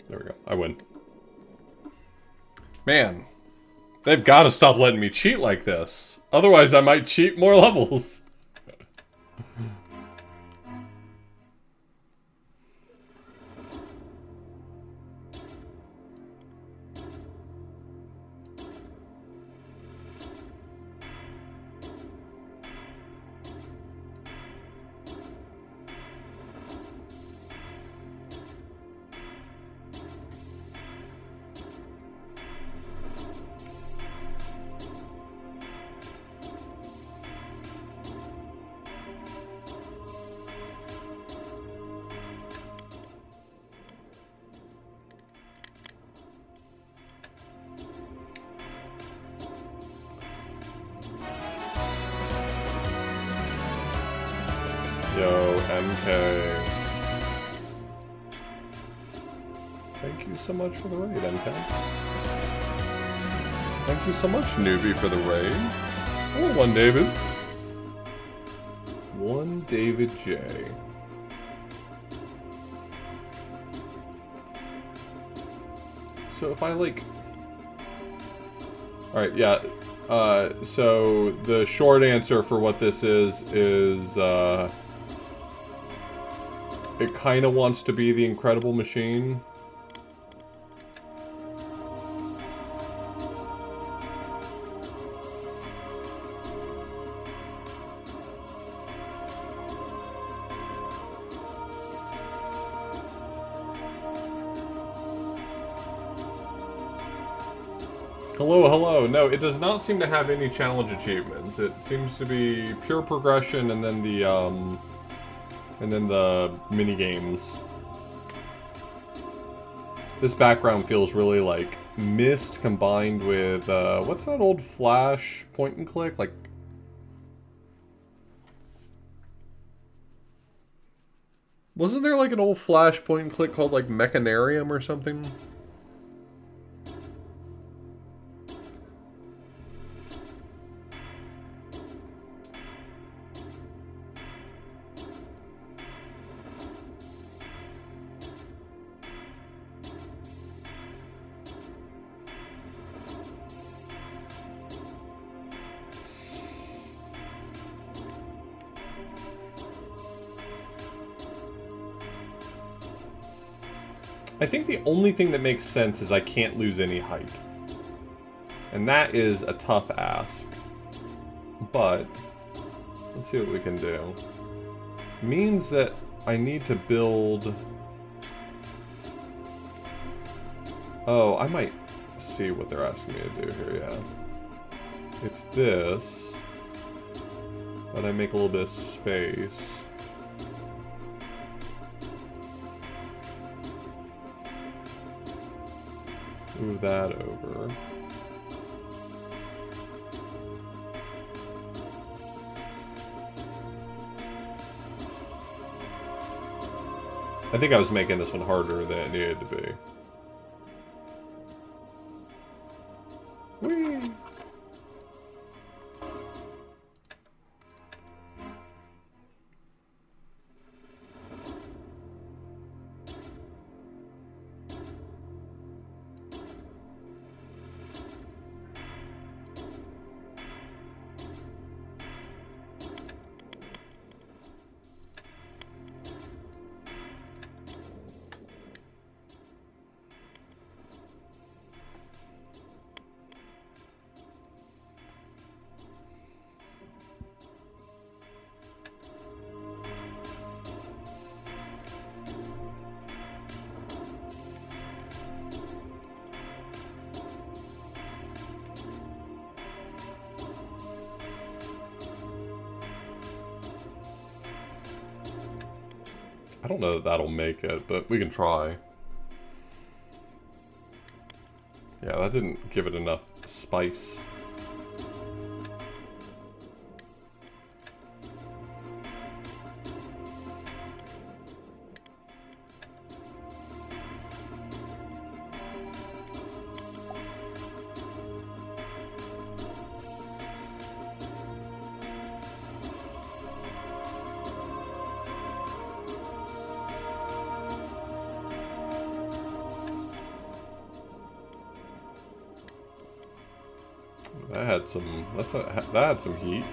There we go. I win. Man, they've got to stop letting me cheat like this. Otherwise, I might cheat more levels. MK. Thank you so much for the raid, MK. Thank you so much, newbie, for the raid. Oh, one David. One David J. So if I like... Alright, yeah. So the short answer for what this is it kind of wants to be the Incredible Machine. Hello, hello. No, it does not seem to have any challenge achievements. It seems to be pure progression and then the mini games. This background feels really like Myst combined with what's that old Flash point and click? Like, wasn't there like an old Flash point and click called like Mechanarium or something? I think the only thing that makes sense is I can't lose any height. And that is a tough ask. But, let's see what we can do. Means that I need to build... Oh, I might see what they're asking me to do here, yeah. It's this. But I make a little bit of space. Move that over. I think I was making this one harder than it needed to be. Whee! I don't know that that'll make it, but we can try. Yeah, that didn't give it enough spice. That had some. That had some heat.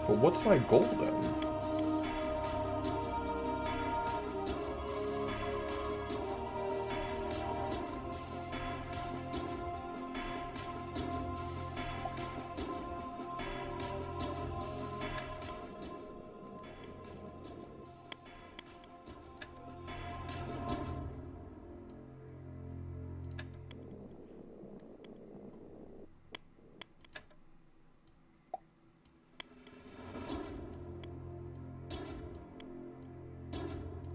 But what's my goal then?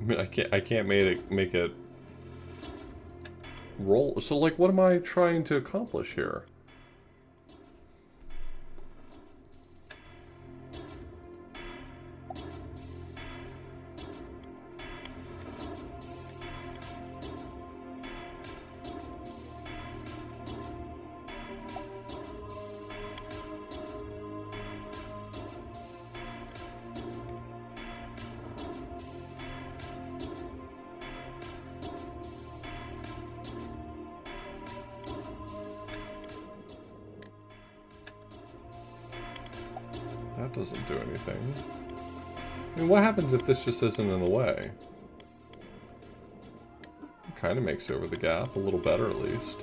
I mean, I can't make it roll. So, like, what am I trying to accomplish here? That doesn't do anything. I mean, what happens if this just isn't in the way? It kind of makes over the gap a little better, at least.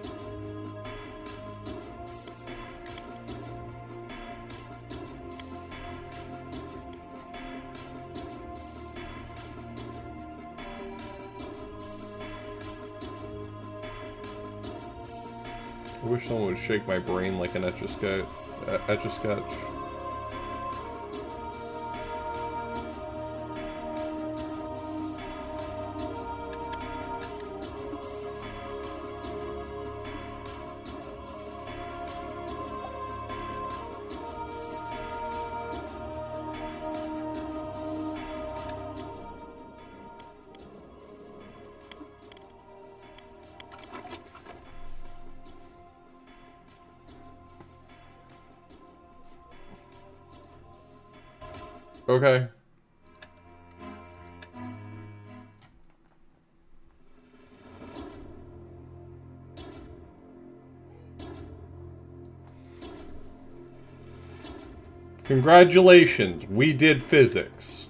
I wish someone would shake my brain like an Etch-a-Sketch. Okay. Congratulations, we did physics.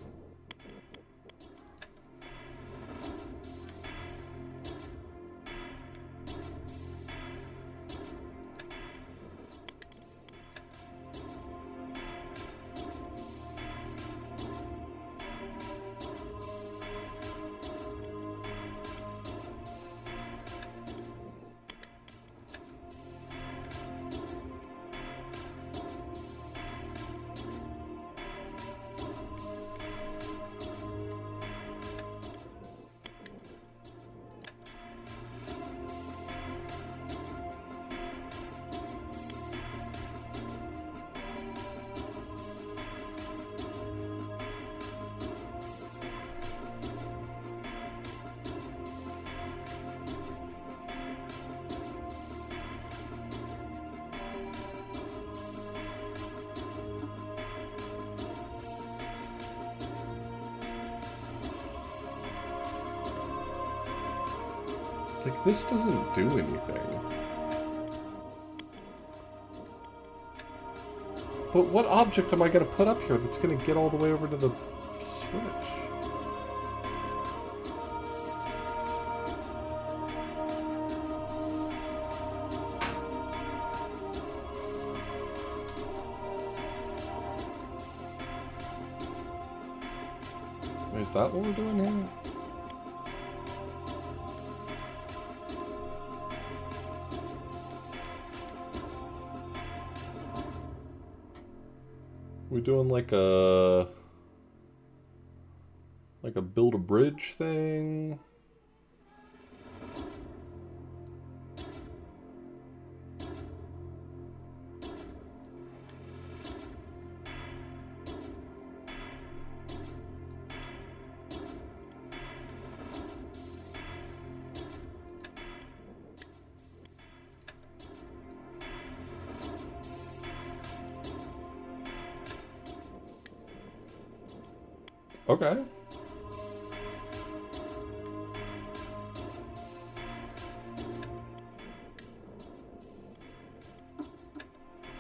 Like, this doesn't do anything. But what object am I going to put up here that's going to get all the way over to the switch? Is that what we're doing here? We doing like a build a bridge thing? Okay.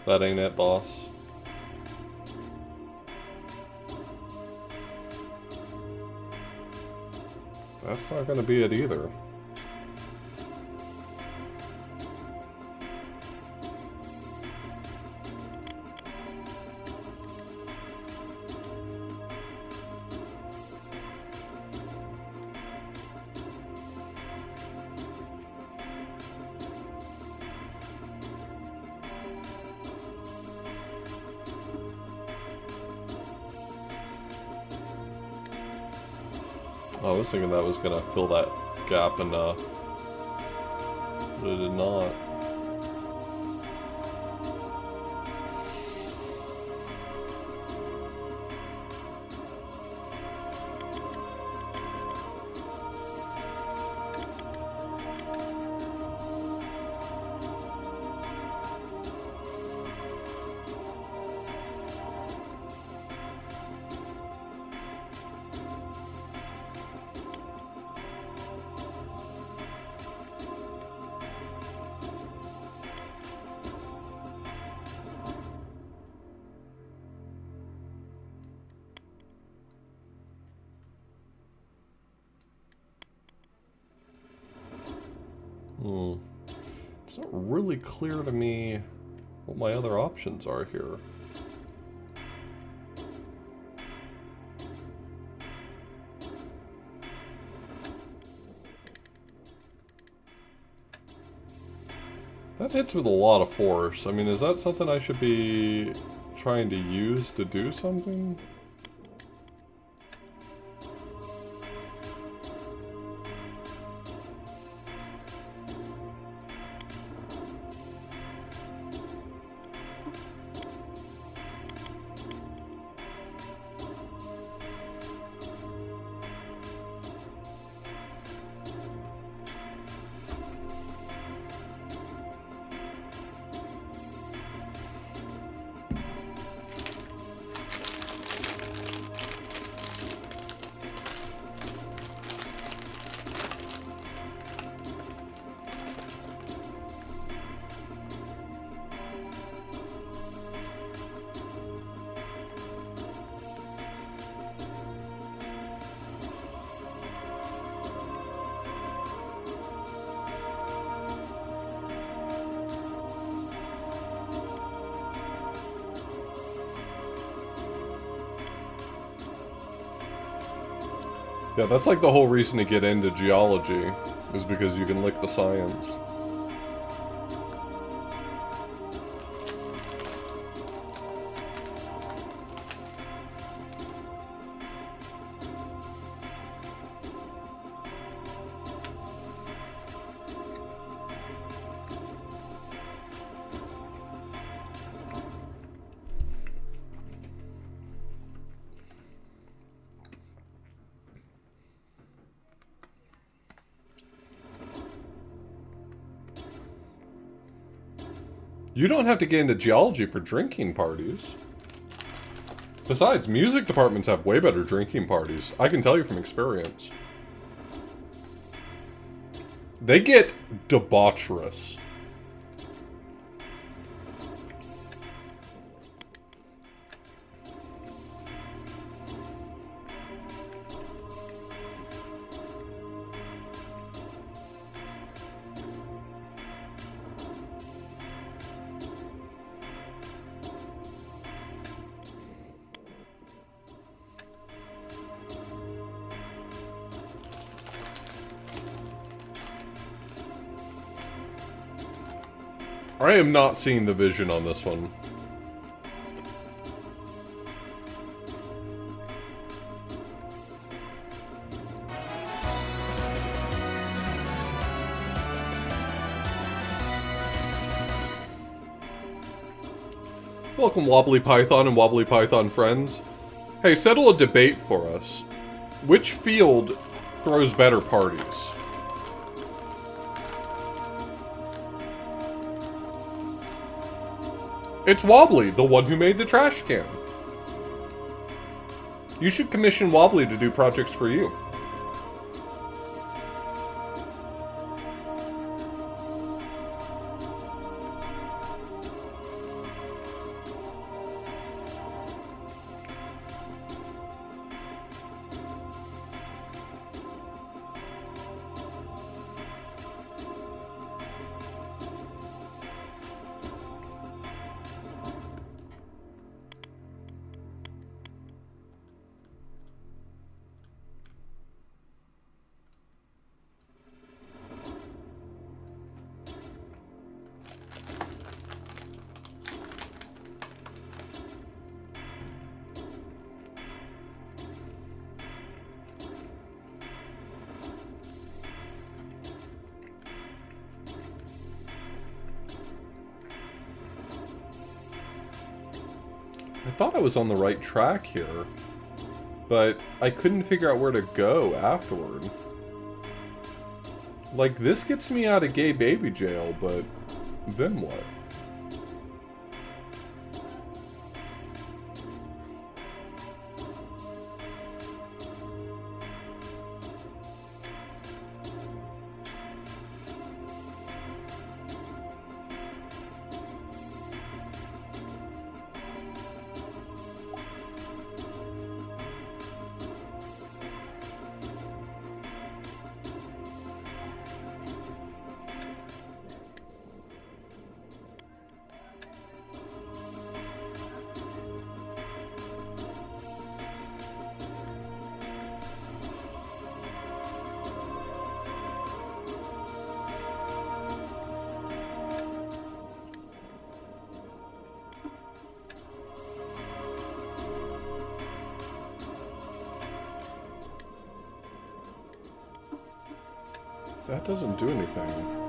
That ain't it, boss. That's not gonna be it either. I was thinking that was gonna fill that gap enough, but it did not. It's not really clear to me what my other options are here. That hits with a lot of force. I mean, is that something I should be trying to use to do something? Yeah, that's like the whole reason to get into geology, is because you can lick the science. You don't have to get into geology for drinking parties. Besides, music departments have way better drinking parties. I can tell you from experience. They get debaucherous. I am not seeing the vision on this one. Welcome, Wobbly Python and Wobbly Python friends. Hey, settle a debate for us. Which field throws better parties? It's Wobbly, the one who made the trash can. You should commission Wobbly to do projects for you. I thought I was on the right track here, but I couldn't figure out where to go afterward. Like, this gets me out of gay baby jail, but then what? That doesn't do anything.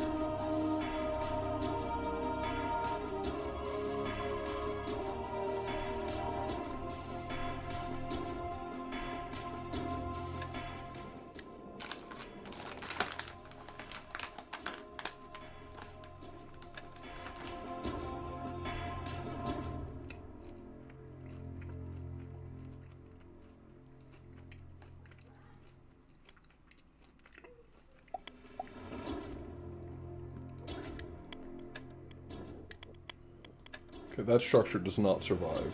Okay, that structure does not survive.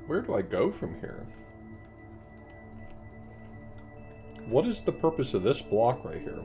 Where do I go from here? What is the purpose of this block right here?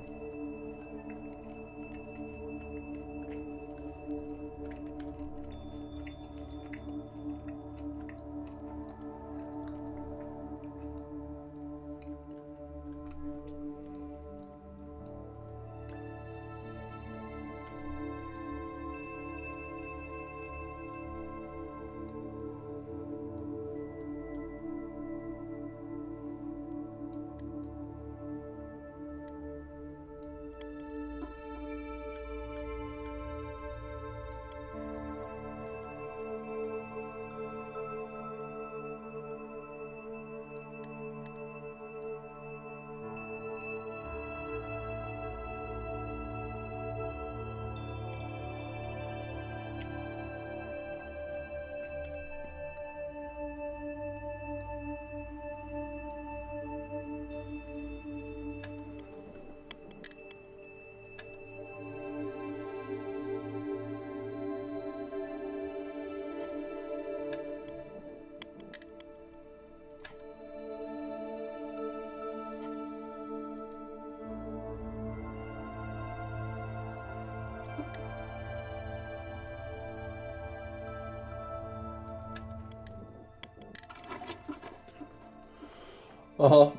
Uh-huh.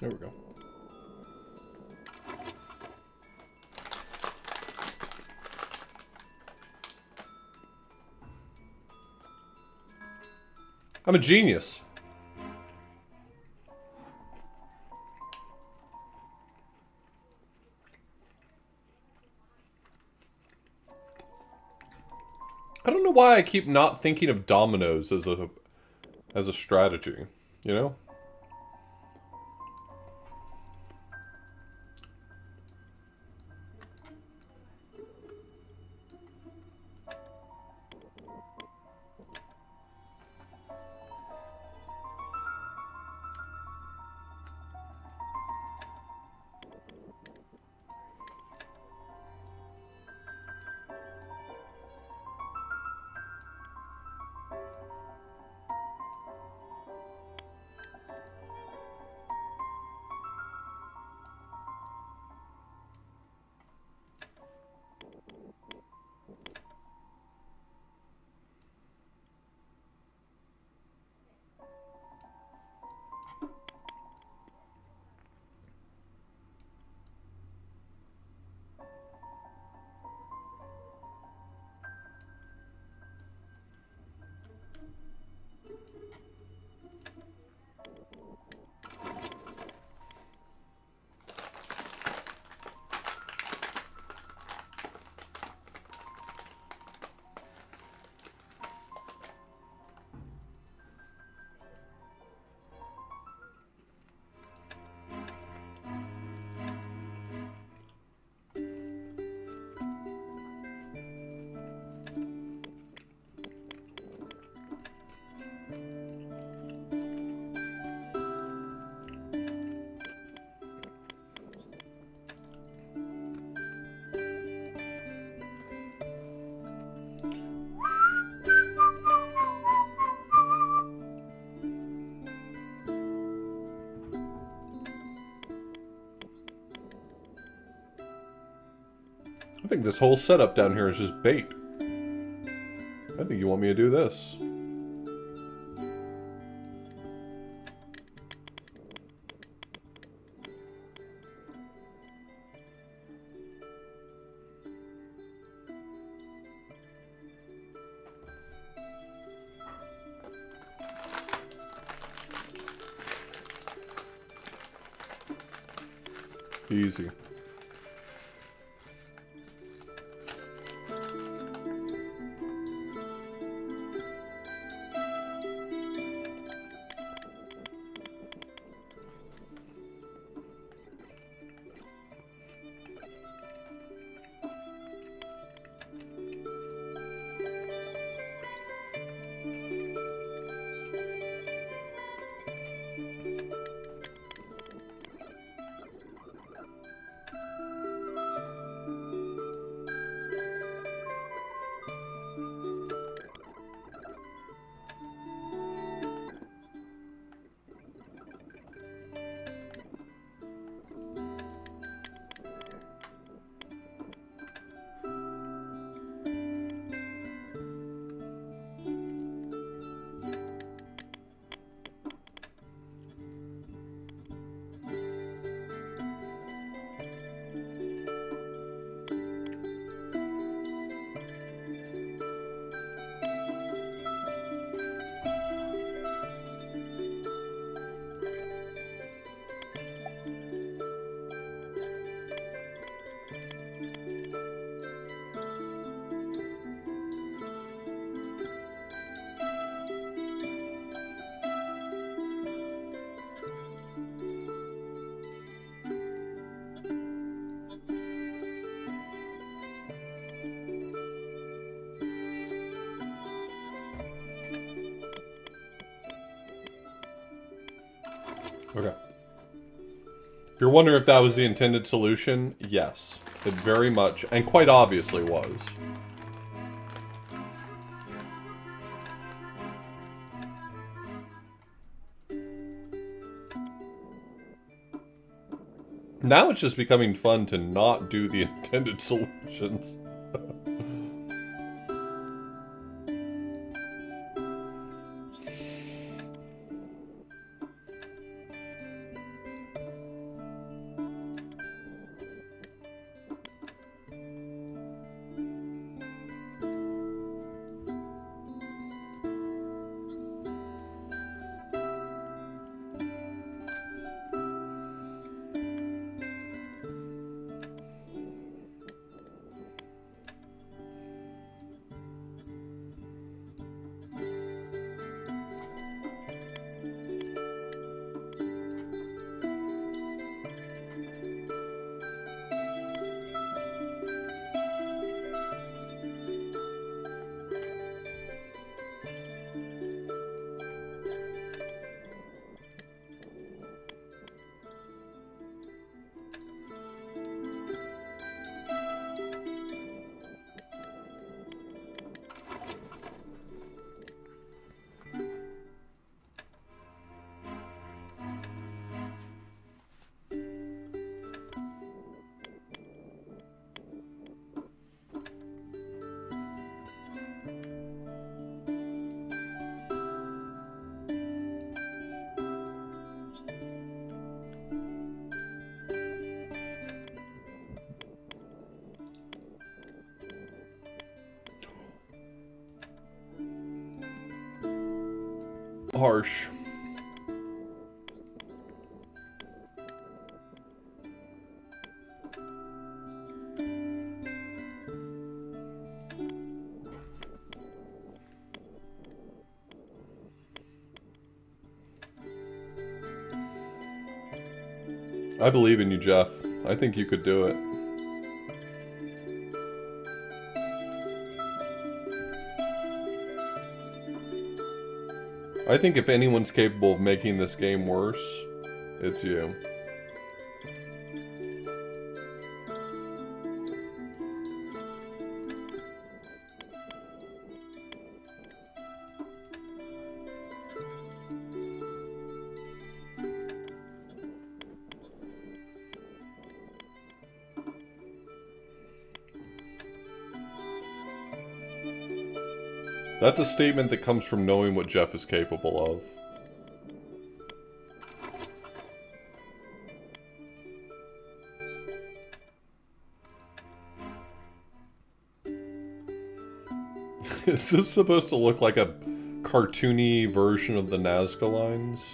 There we go. I'm a genius. I don't know why I keep not thinking of dominoes as a strategy, you know? I think this whole setup down here is just bait. I think you want me to do this. Easy. Okay. If you're wondering if that was the intended solution, yes. It very much, and quite obviously was. Now it's just becoming fun to not do the intended solutions. harsh. I believe in you, Jeff. I think you could do it. I think if anyone's capable of making this game worse, it's you. That's a statement that comes from knowing what Jeff is capable of. Is this supposed to look like a cartoony version of the Nazca lines?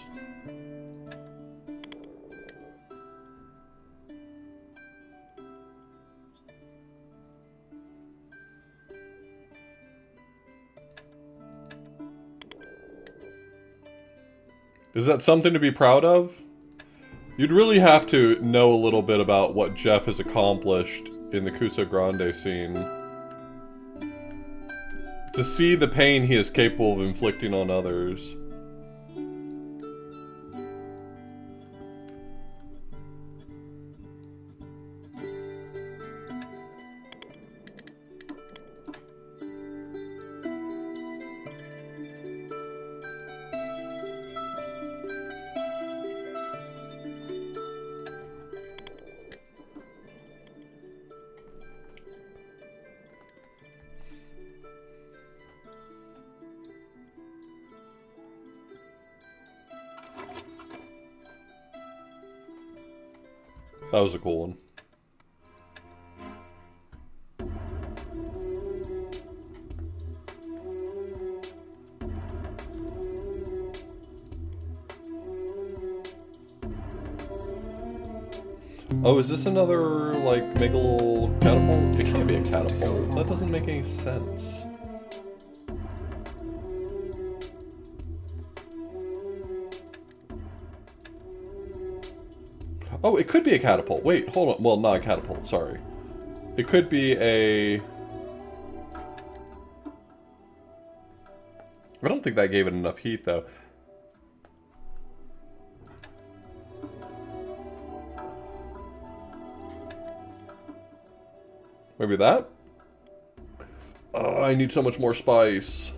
Is that something to be proud of? You'd really have to know a little bit about what Jeff has accomplished in the Cuso Grande scene to see the pain he is capable of inflicting on others. That was a cool one. Oh, is this another, like, make a little catapult? It can't be a catapult. That doesn't make any sense. Oh, it could be a catapult. Wait, hold on. Well, not a catapult, sorry. It could be a... I don't think that gave it enough heat, though. Maybe that? Oh, I need so much more spice.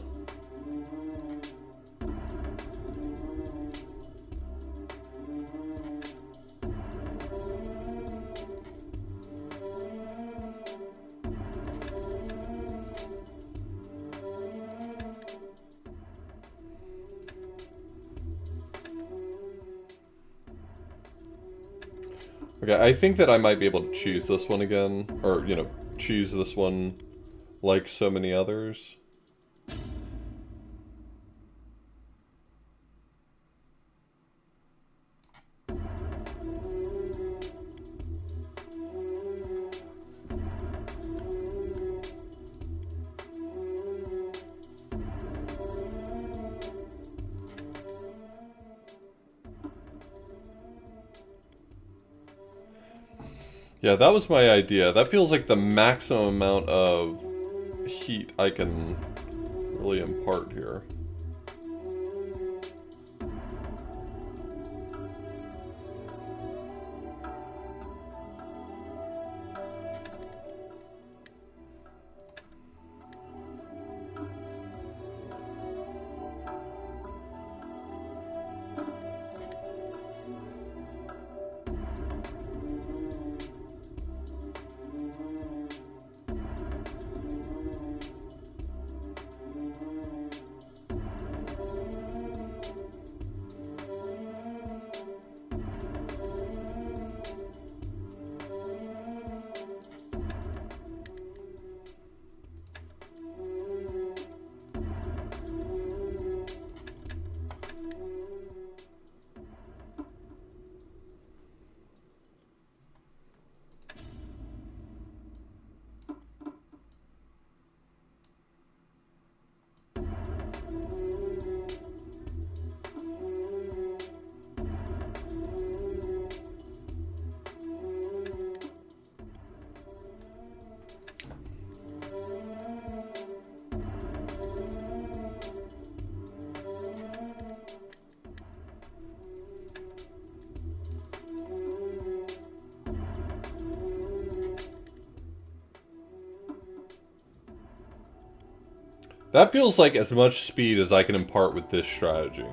Okay, I think that I might be able to cheese this one again. Or, you know, cheese this one like so many others. Yeah, that was my idea. That feels like the maximum amount of heat I can really impart here. That feels like as much speed as I can impart with this strategy.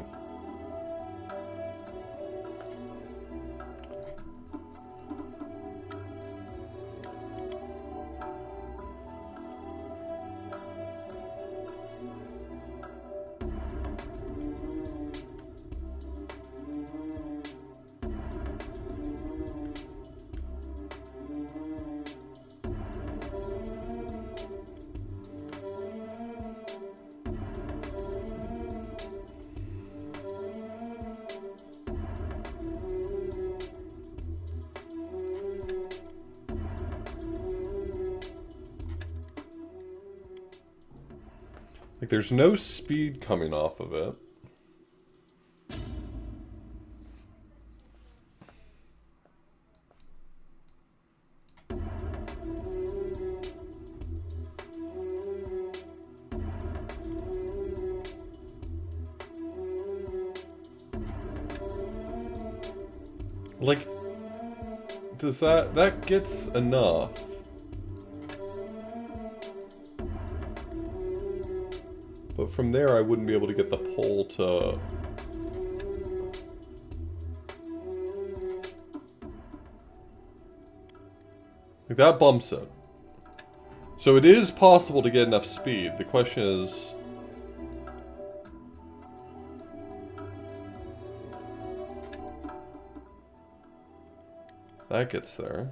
Like, there's no speed coming off of it. Like, does that gets enough? But from there, I wouldn't be able to get the pole to... Like, that bumps it. So it is possible to get enough speed. The question is... That gets there.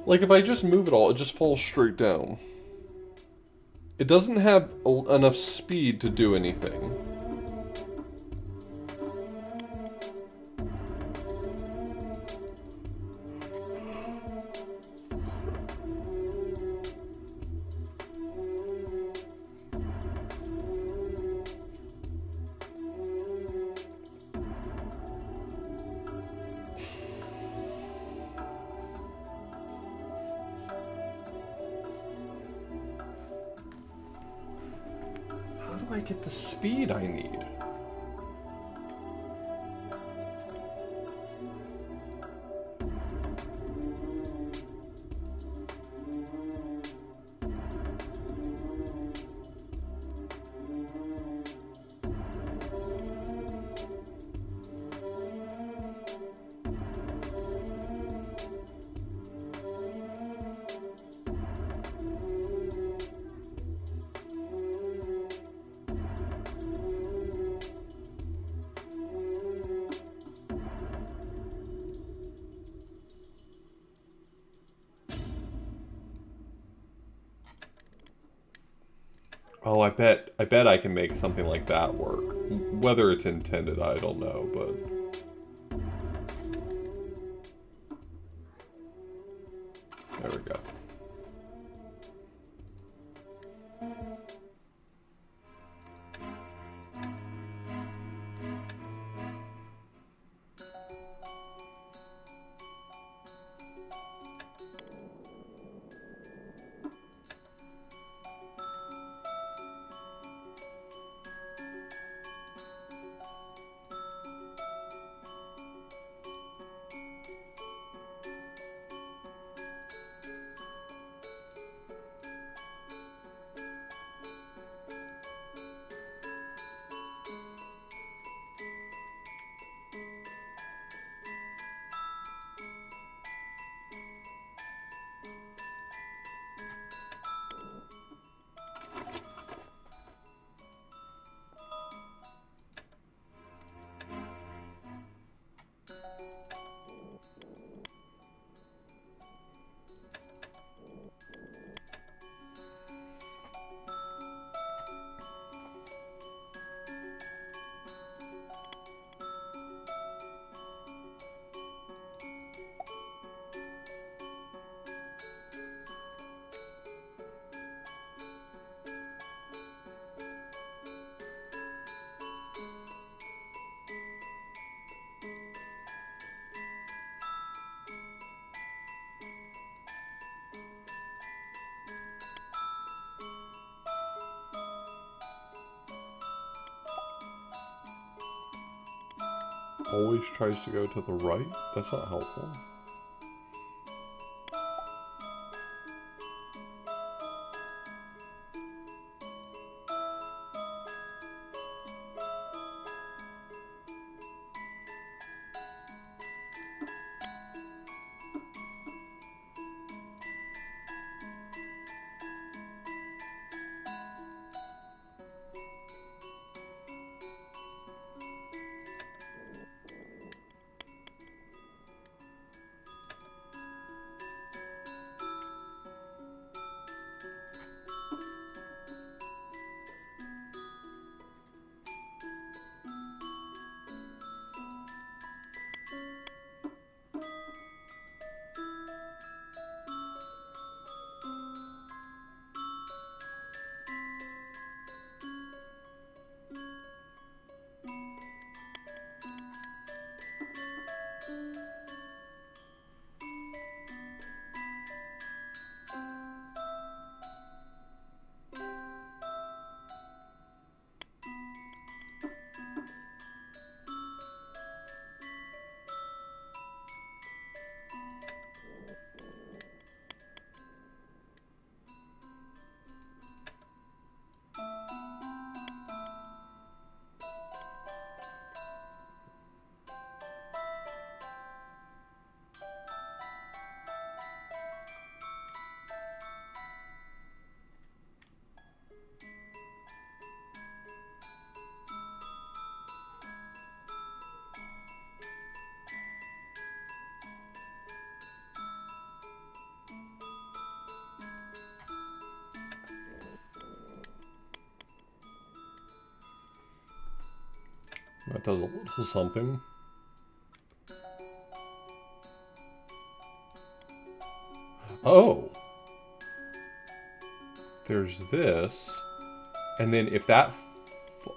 Like, if I just move it all, it just falls straight down. It doesn't have enough speed to do anything. I get the speed I need? Oh, I bet I can make something like that work. Whether it's intended, I don't know, but... There we go. always tries to go to the right? That's not helpful. That does a little something. Oh. There's this. And then if that...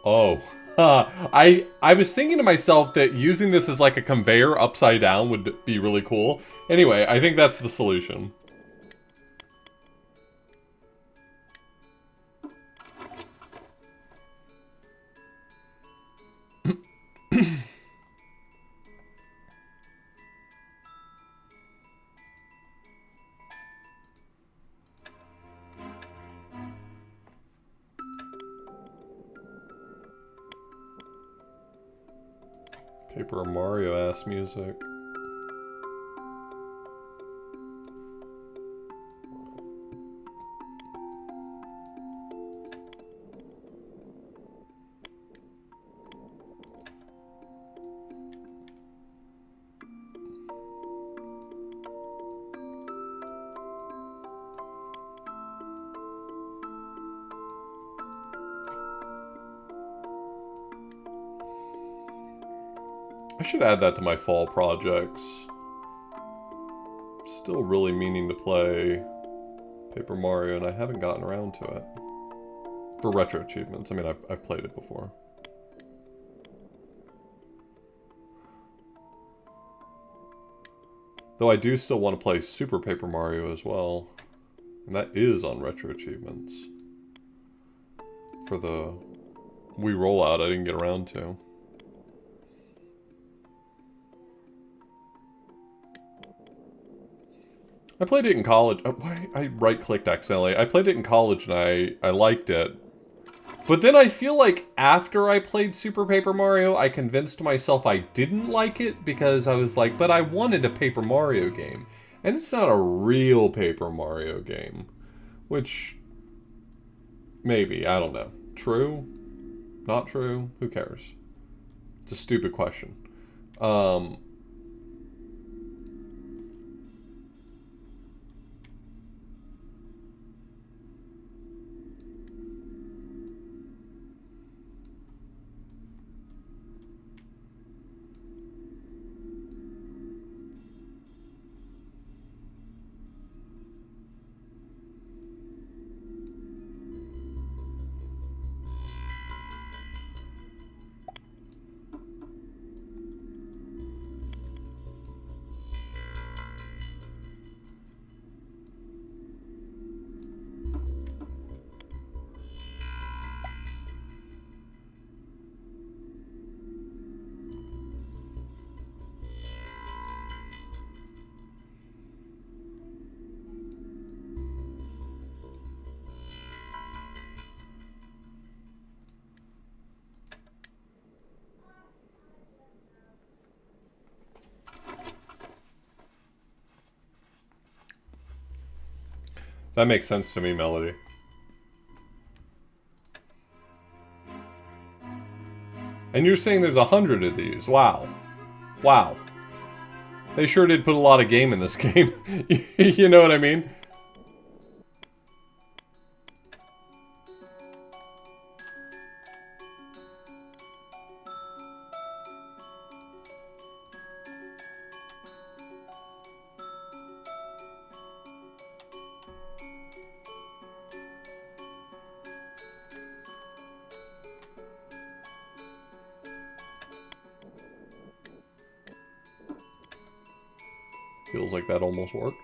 oh. I was thinking to myself that using this as like a conveyor upside down would be really cool. Anyway, I think that's the solution. Paper Mario-ass music. I should add that to my fall projects. Still really meaning to play Paper Mario, and I haven't gotten around to it. For retro achievements. I mean, I've played it before. Though I do still want to play Super Paper Mario as well. And that is on retro achievements. For the Wii rollout, I didn't get around to. I played it in college. Oh, why? I right-clicked accidentally. I played it in college and I liked it. But then I feel like after I played Super Paper Mario, I convinced myself I didn't like it because I was like, but I wanted a Paper Mario game. And it's not a real Paper Mario game. Which, maybe, I don't know. True? Not true? Who cares? It's a stupid question. That makes sense to me, Melody. And you're saying there's 100 of these. Wow. Wow. They sure did put a lot of game in this game. You know what I mean? Feels like that almost worked.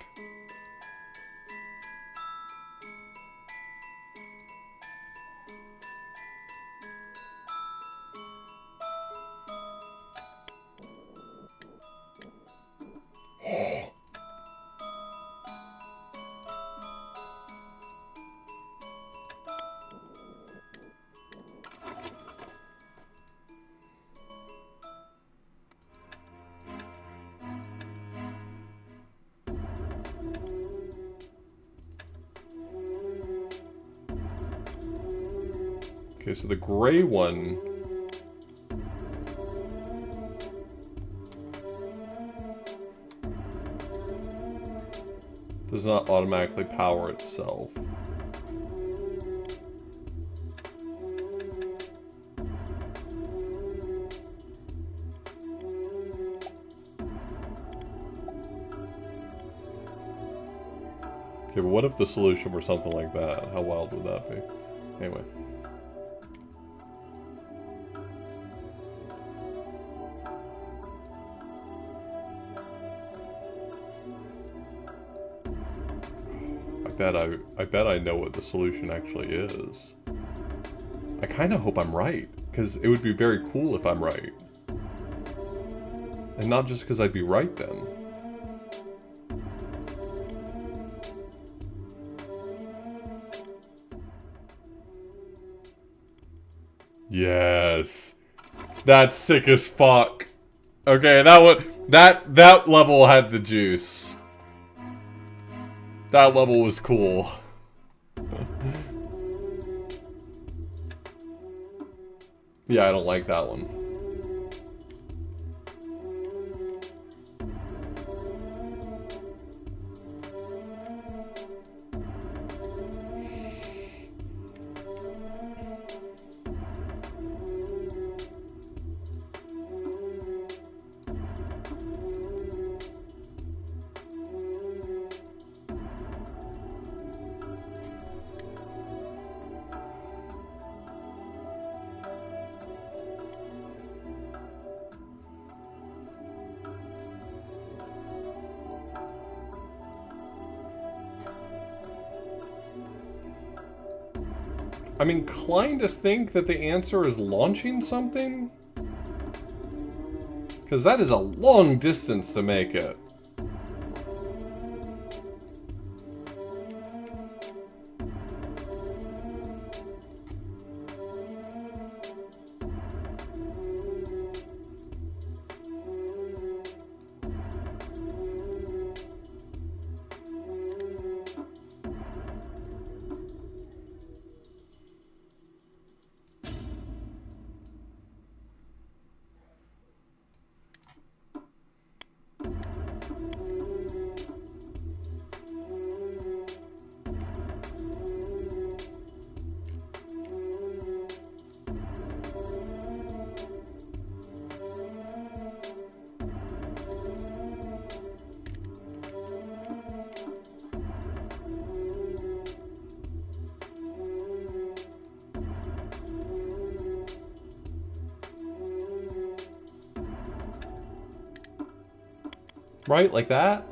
Okay, so the gray one does not automatically power itself. Okay, but what if the solution were something like that? How wild would that be? Anyway. I bet I know what the solution actually is. I kind of hope I'm right, because it would be very cool if I'm right. And not just because I'd be right then. Yes. That's sick as fuck. Okay, that level had the juice. That level was cool. Yeah, I don't like that one. I'm inclined to think that the answer is launching something. Because that is a long distance to make it. Right? Like that?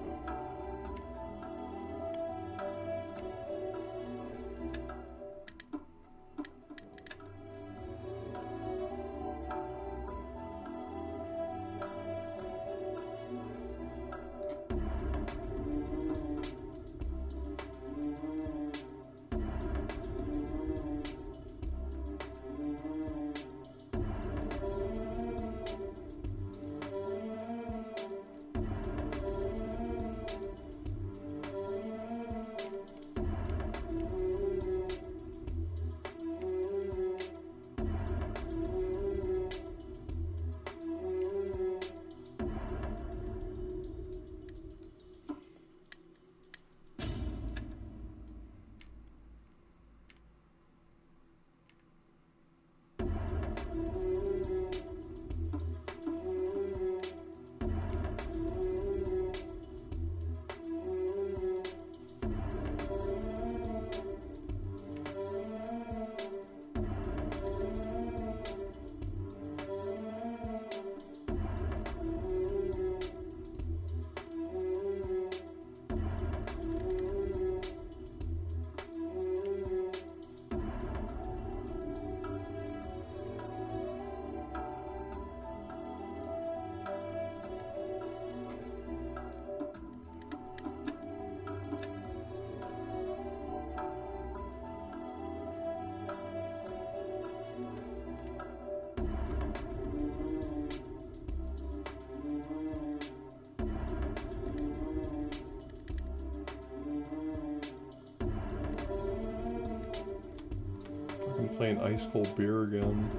Playing ice cold beer again.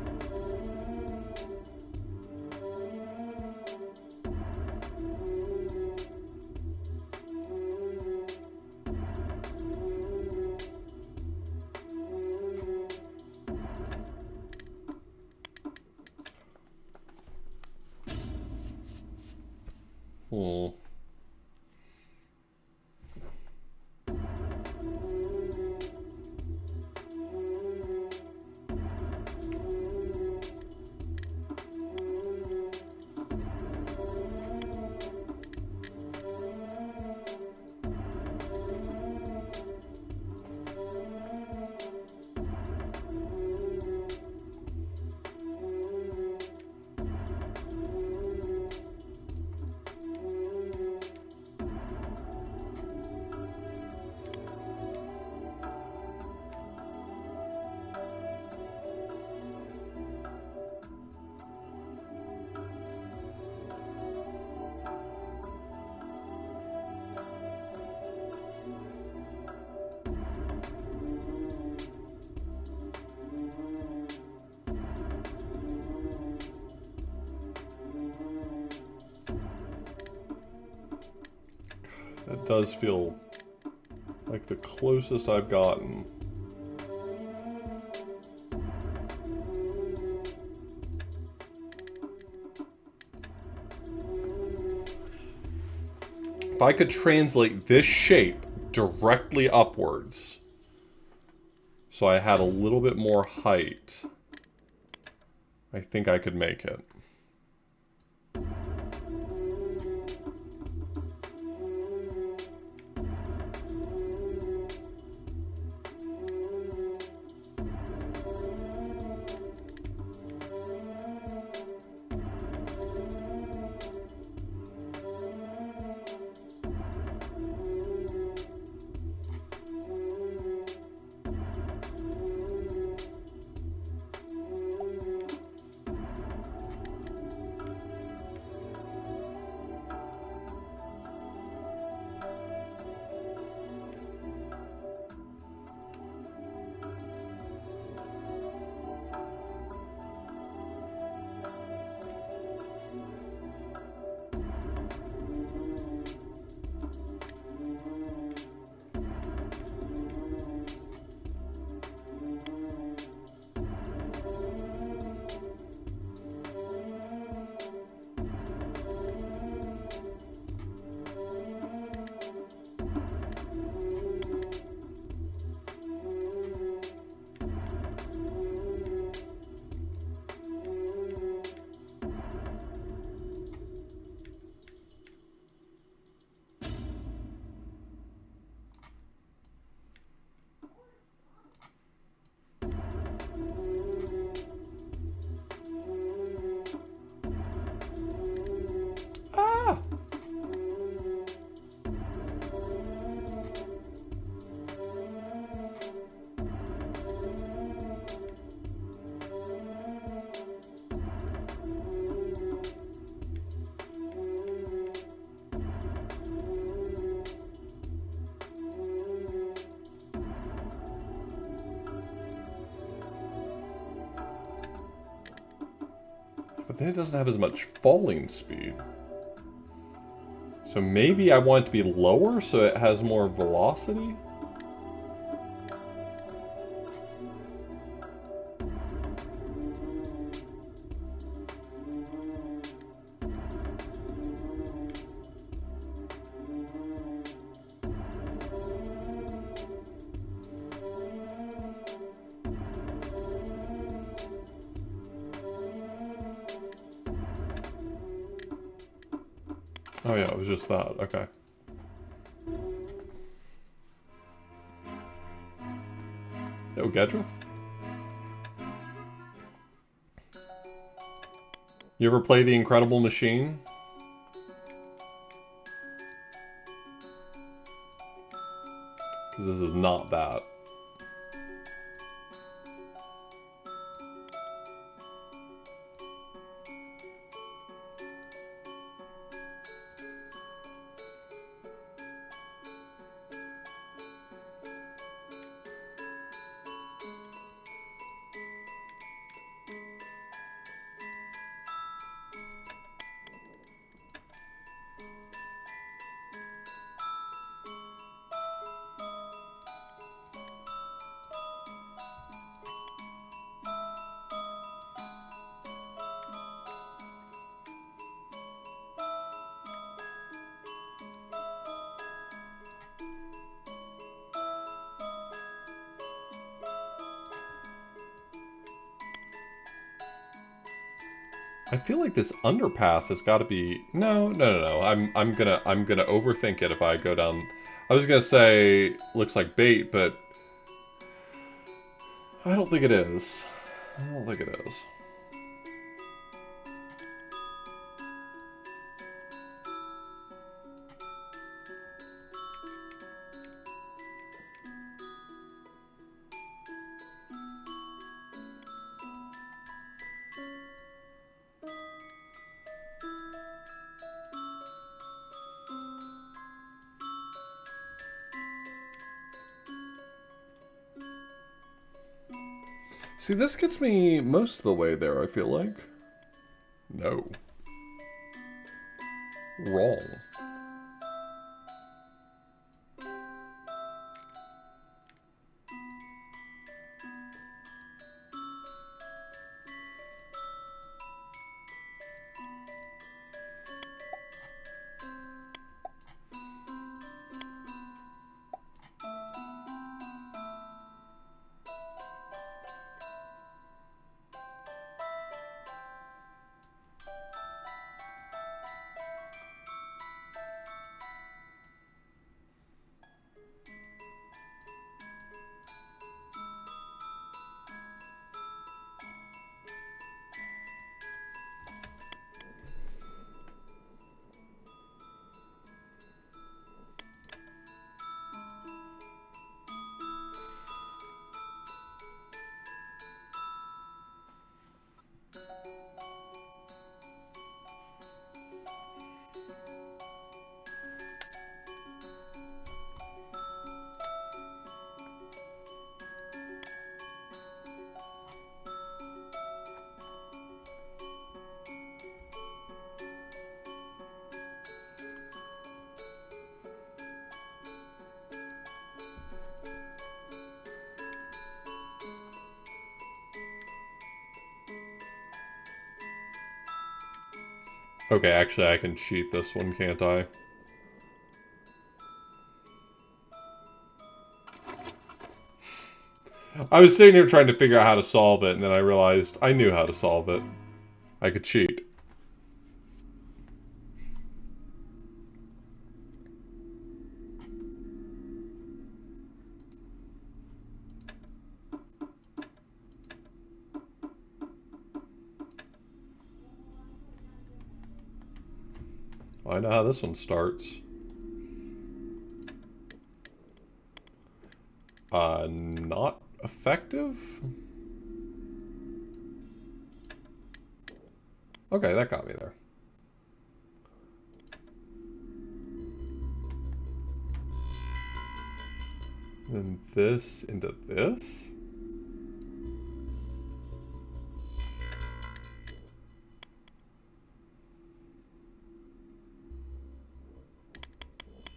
That does feel like the closest I've gotten. If I could translate this shape directly upwards, so I had a little bit more height, I think I could make it. But then it doesn't have as much falling speed. So maybe I want it to be lower so it has more velocity? Oh yeah, it was just that. Okay. Yo, Gedrith? You ever play The Incredible Machine? Because this is not that. I feel like this underpath has got to be... No. I'm gonna overthink it if I go down... I was gonna say, looks like bait, but... I don't think it is. I don't think it is. See, this gets me most of the way there, I feel like. No. Wrong. Okay, actually I can cheat this one, can't I? I was sitting here trying to figure out how to solve it, and then I realized I knew how to solve it. I could cheat. I know how this one starts. Not effective? Okay, that got me there. Then this into this?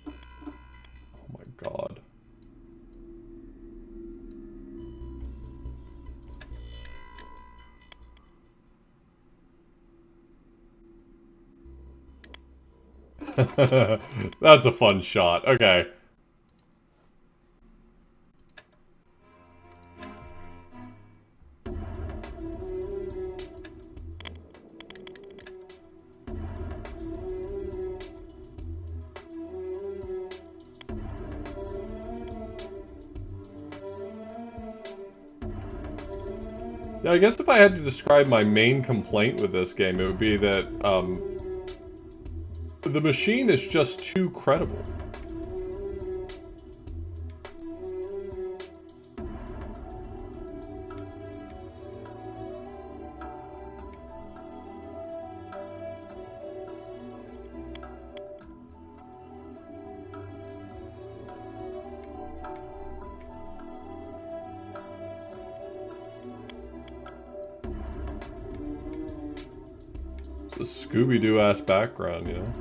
Oh my god. That's a fun shot. Okay. Yeah, I guess if I had to describe my main complaint with this game, it would be that, the machine is just too credible. It's a Scooby-Doo-ass background, you know?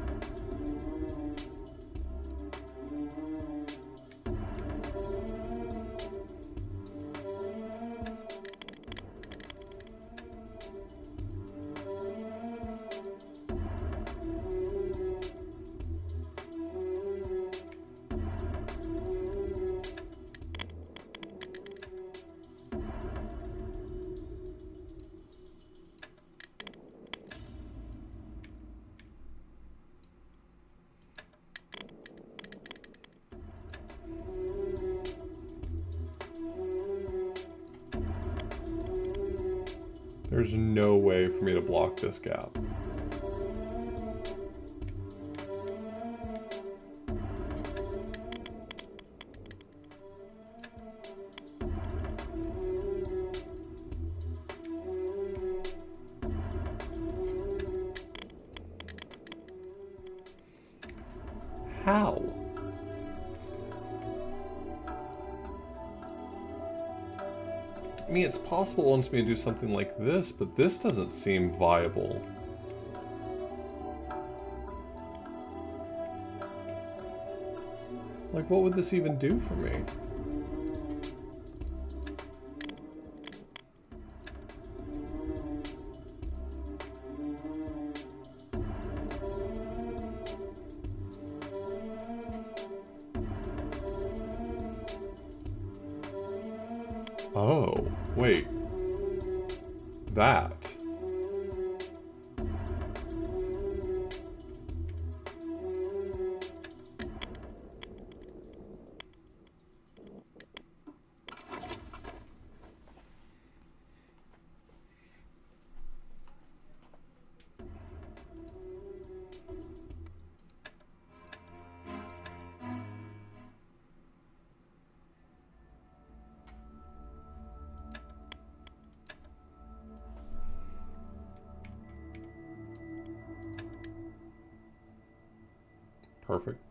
There's no way for me to block this gap. How? I mean, it's possible it wants me to do something like this, but this doesn't seem viable. Like, what would this even do for me? Oh, wait. That. Perfect.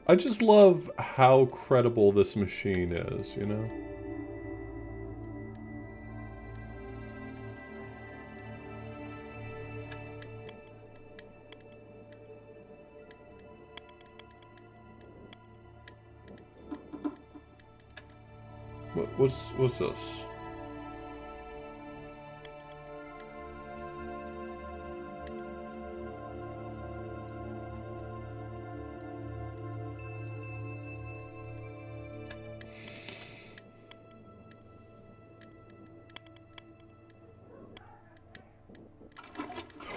I just love how credible this machine is, you know? What's this?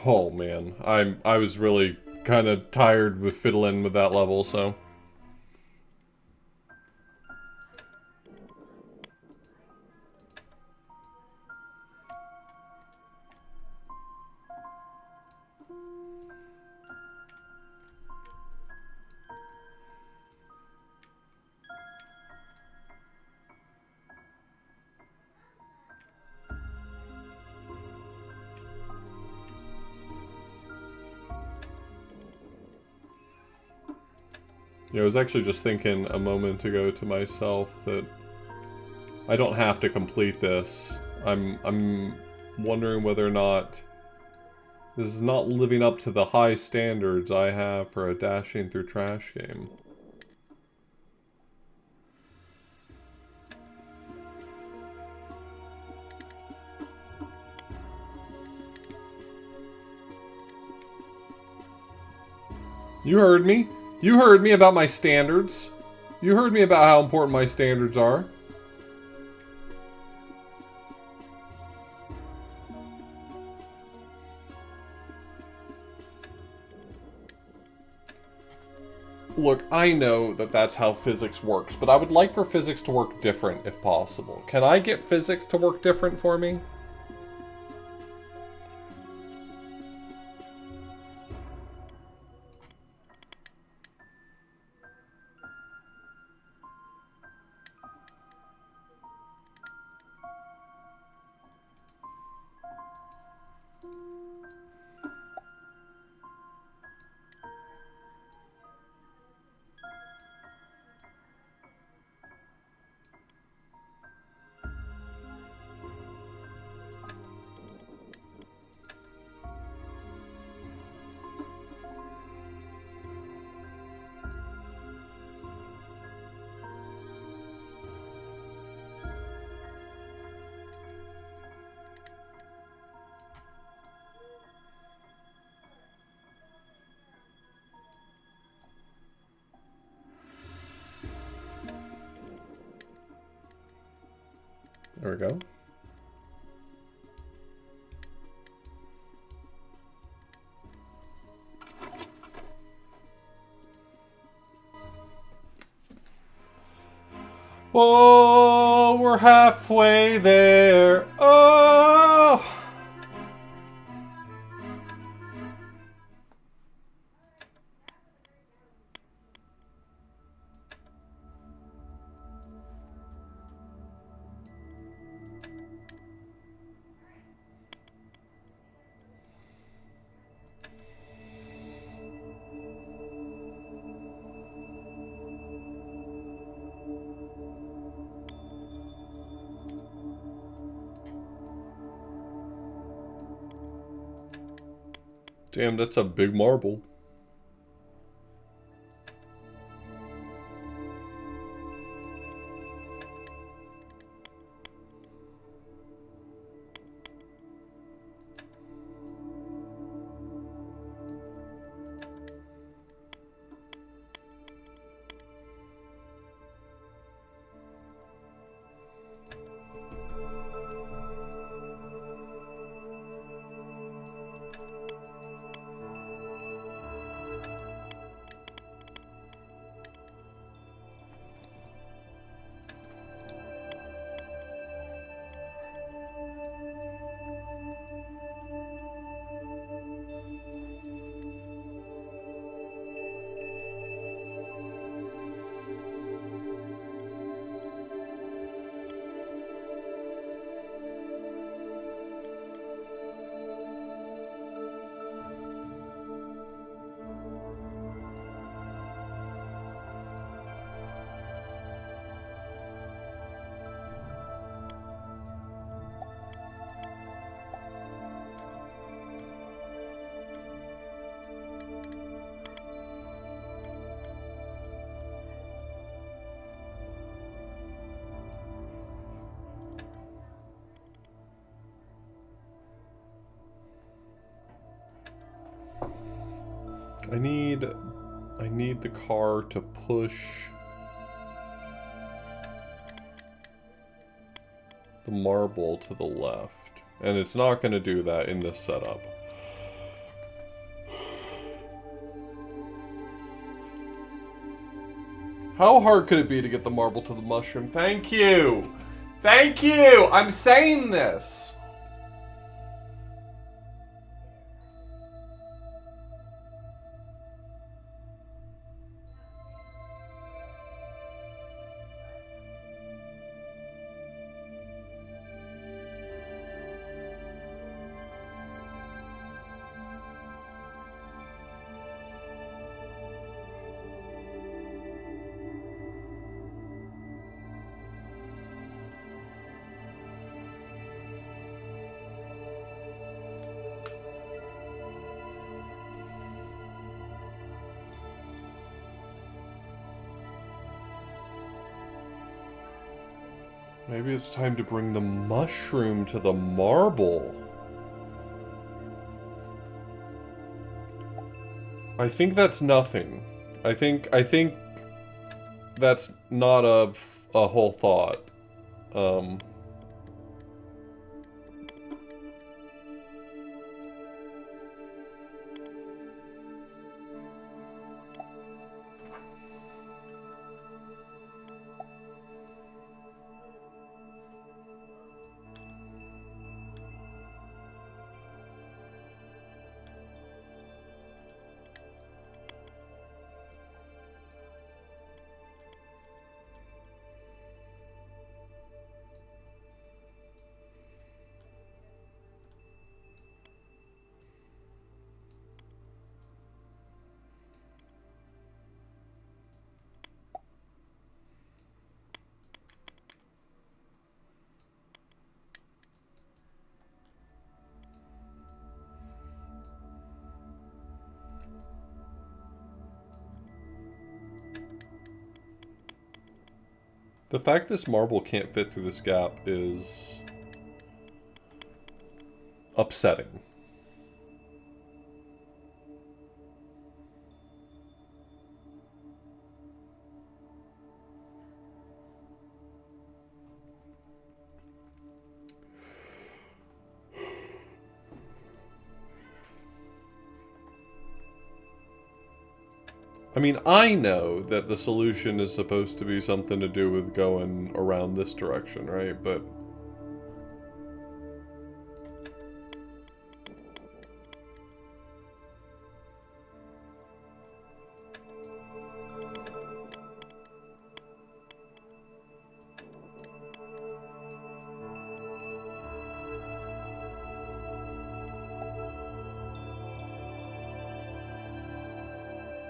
Oh man, I was really kind of tired with fiddling with that level, so. Yeah, I was actually just thinking a moment ago to myself that I don't have to complete this. I'm wondering whether or not this is not living up to the high standards I have for a dashing through trash game. You heard me. You heard me about my standards. You heard me about how important my standards are. Look, I know that that's how physics works, but I would like for physics to work different if possible. Can I get physics to work different for me? There we go. Oh, we're halfway there. Oh! Damn, that's a big marble. I need the car to push the marble to the left. And it's not going to do that in this setup. How hard could it be to get the marble to the mushroom? Thank you! Thank you! I'm saying this! Maybe it's time to bring the mushroom to the marble. I think that's nothing. I think that's not a whole thought. The fact this marble can't fit through this gap is upsetting. I mean, I know that the solution is supposed to be something to do with going around this direction, right? But...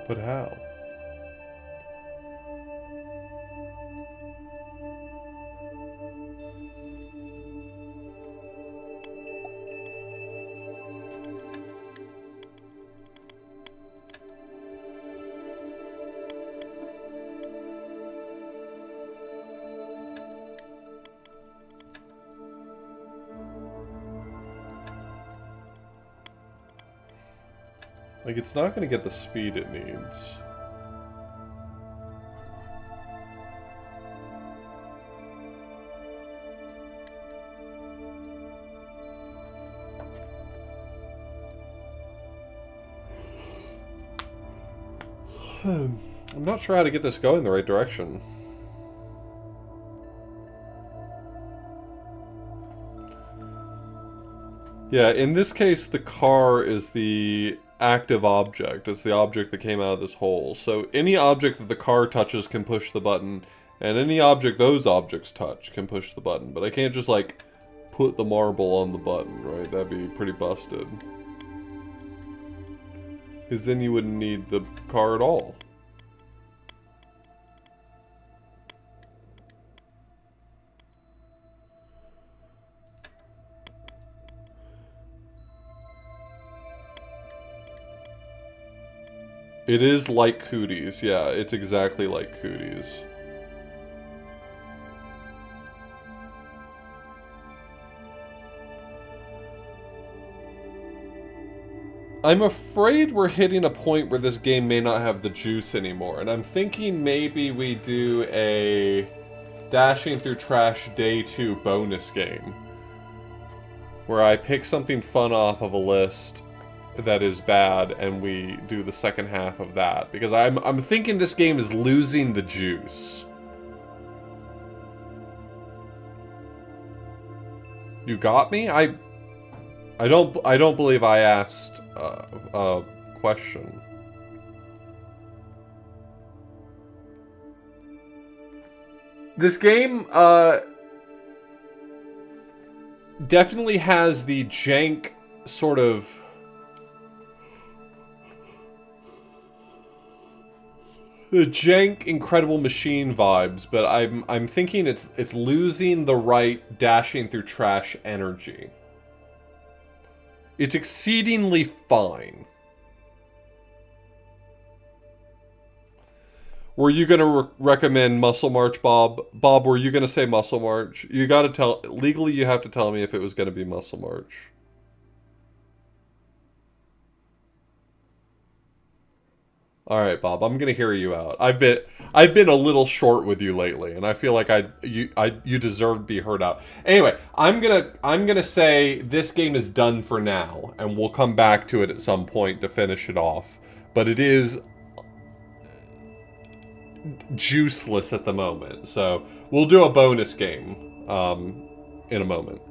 But how? Like, it's not going to get the speed it needs. I'm not sure how to get this going the right direction. Yeah, in this case, the car is the active object. It's the object that came out of this hole. So any object that the car touches can push the button, and any object those objects touch can push the button. But I can't just, like, put the marble on the button, right? That'd be pretty busted. Because then you wouldn't need the car at all. It is like Cooties, yeah, it's exactly like Cooties. I'm afraid we're hitting a point where this game may not have the juice anymore, and I'm thinking maybe we do a Dashing Through Trash Day 2 bonus game. Where I pick something fun off of a list that is bad, and we do the second half of that. Because I'm thinking this game is losing the juice. You got me? I don't believe I asked a question. This game definitely has the jank sort of Incredible Machine vibes, but I'm thinking it's losing the right Dashing Through Trash energy. It's exceedingly fine. Were you gonna recommend Muscle March, Bob? Bob, were you gonna say Muscle March? You gotta tell, legally you have to tell me if it was gonna be Muscle March. All right, Bob, I'm gonna hear you out. I've been a little short with you lately, and I feel like you deserve to be heard out. Anyway, I'm gonna say this game is done for now, and we'll come back to it at some point to finish it off. But it is juiceless at the moment, so we'll do a bonus game in a moment.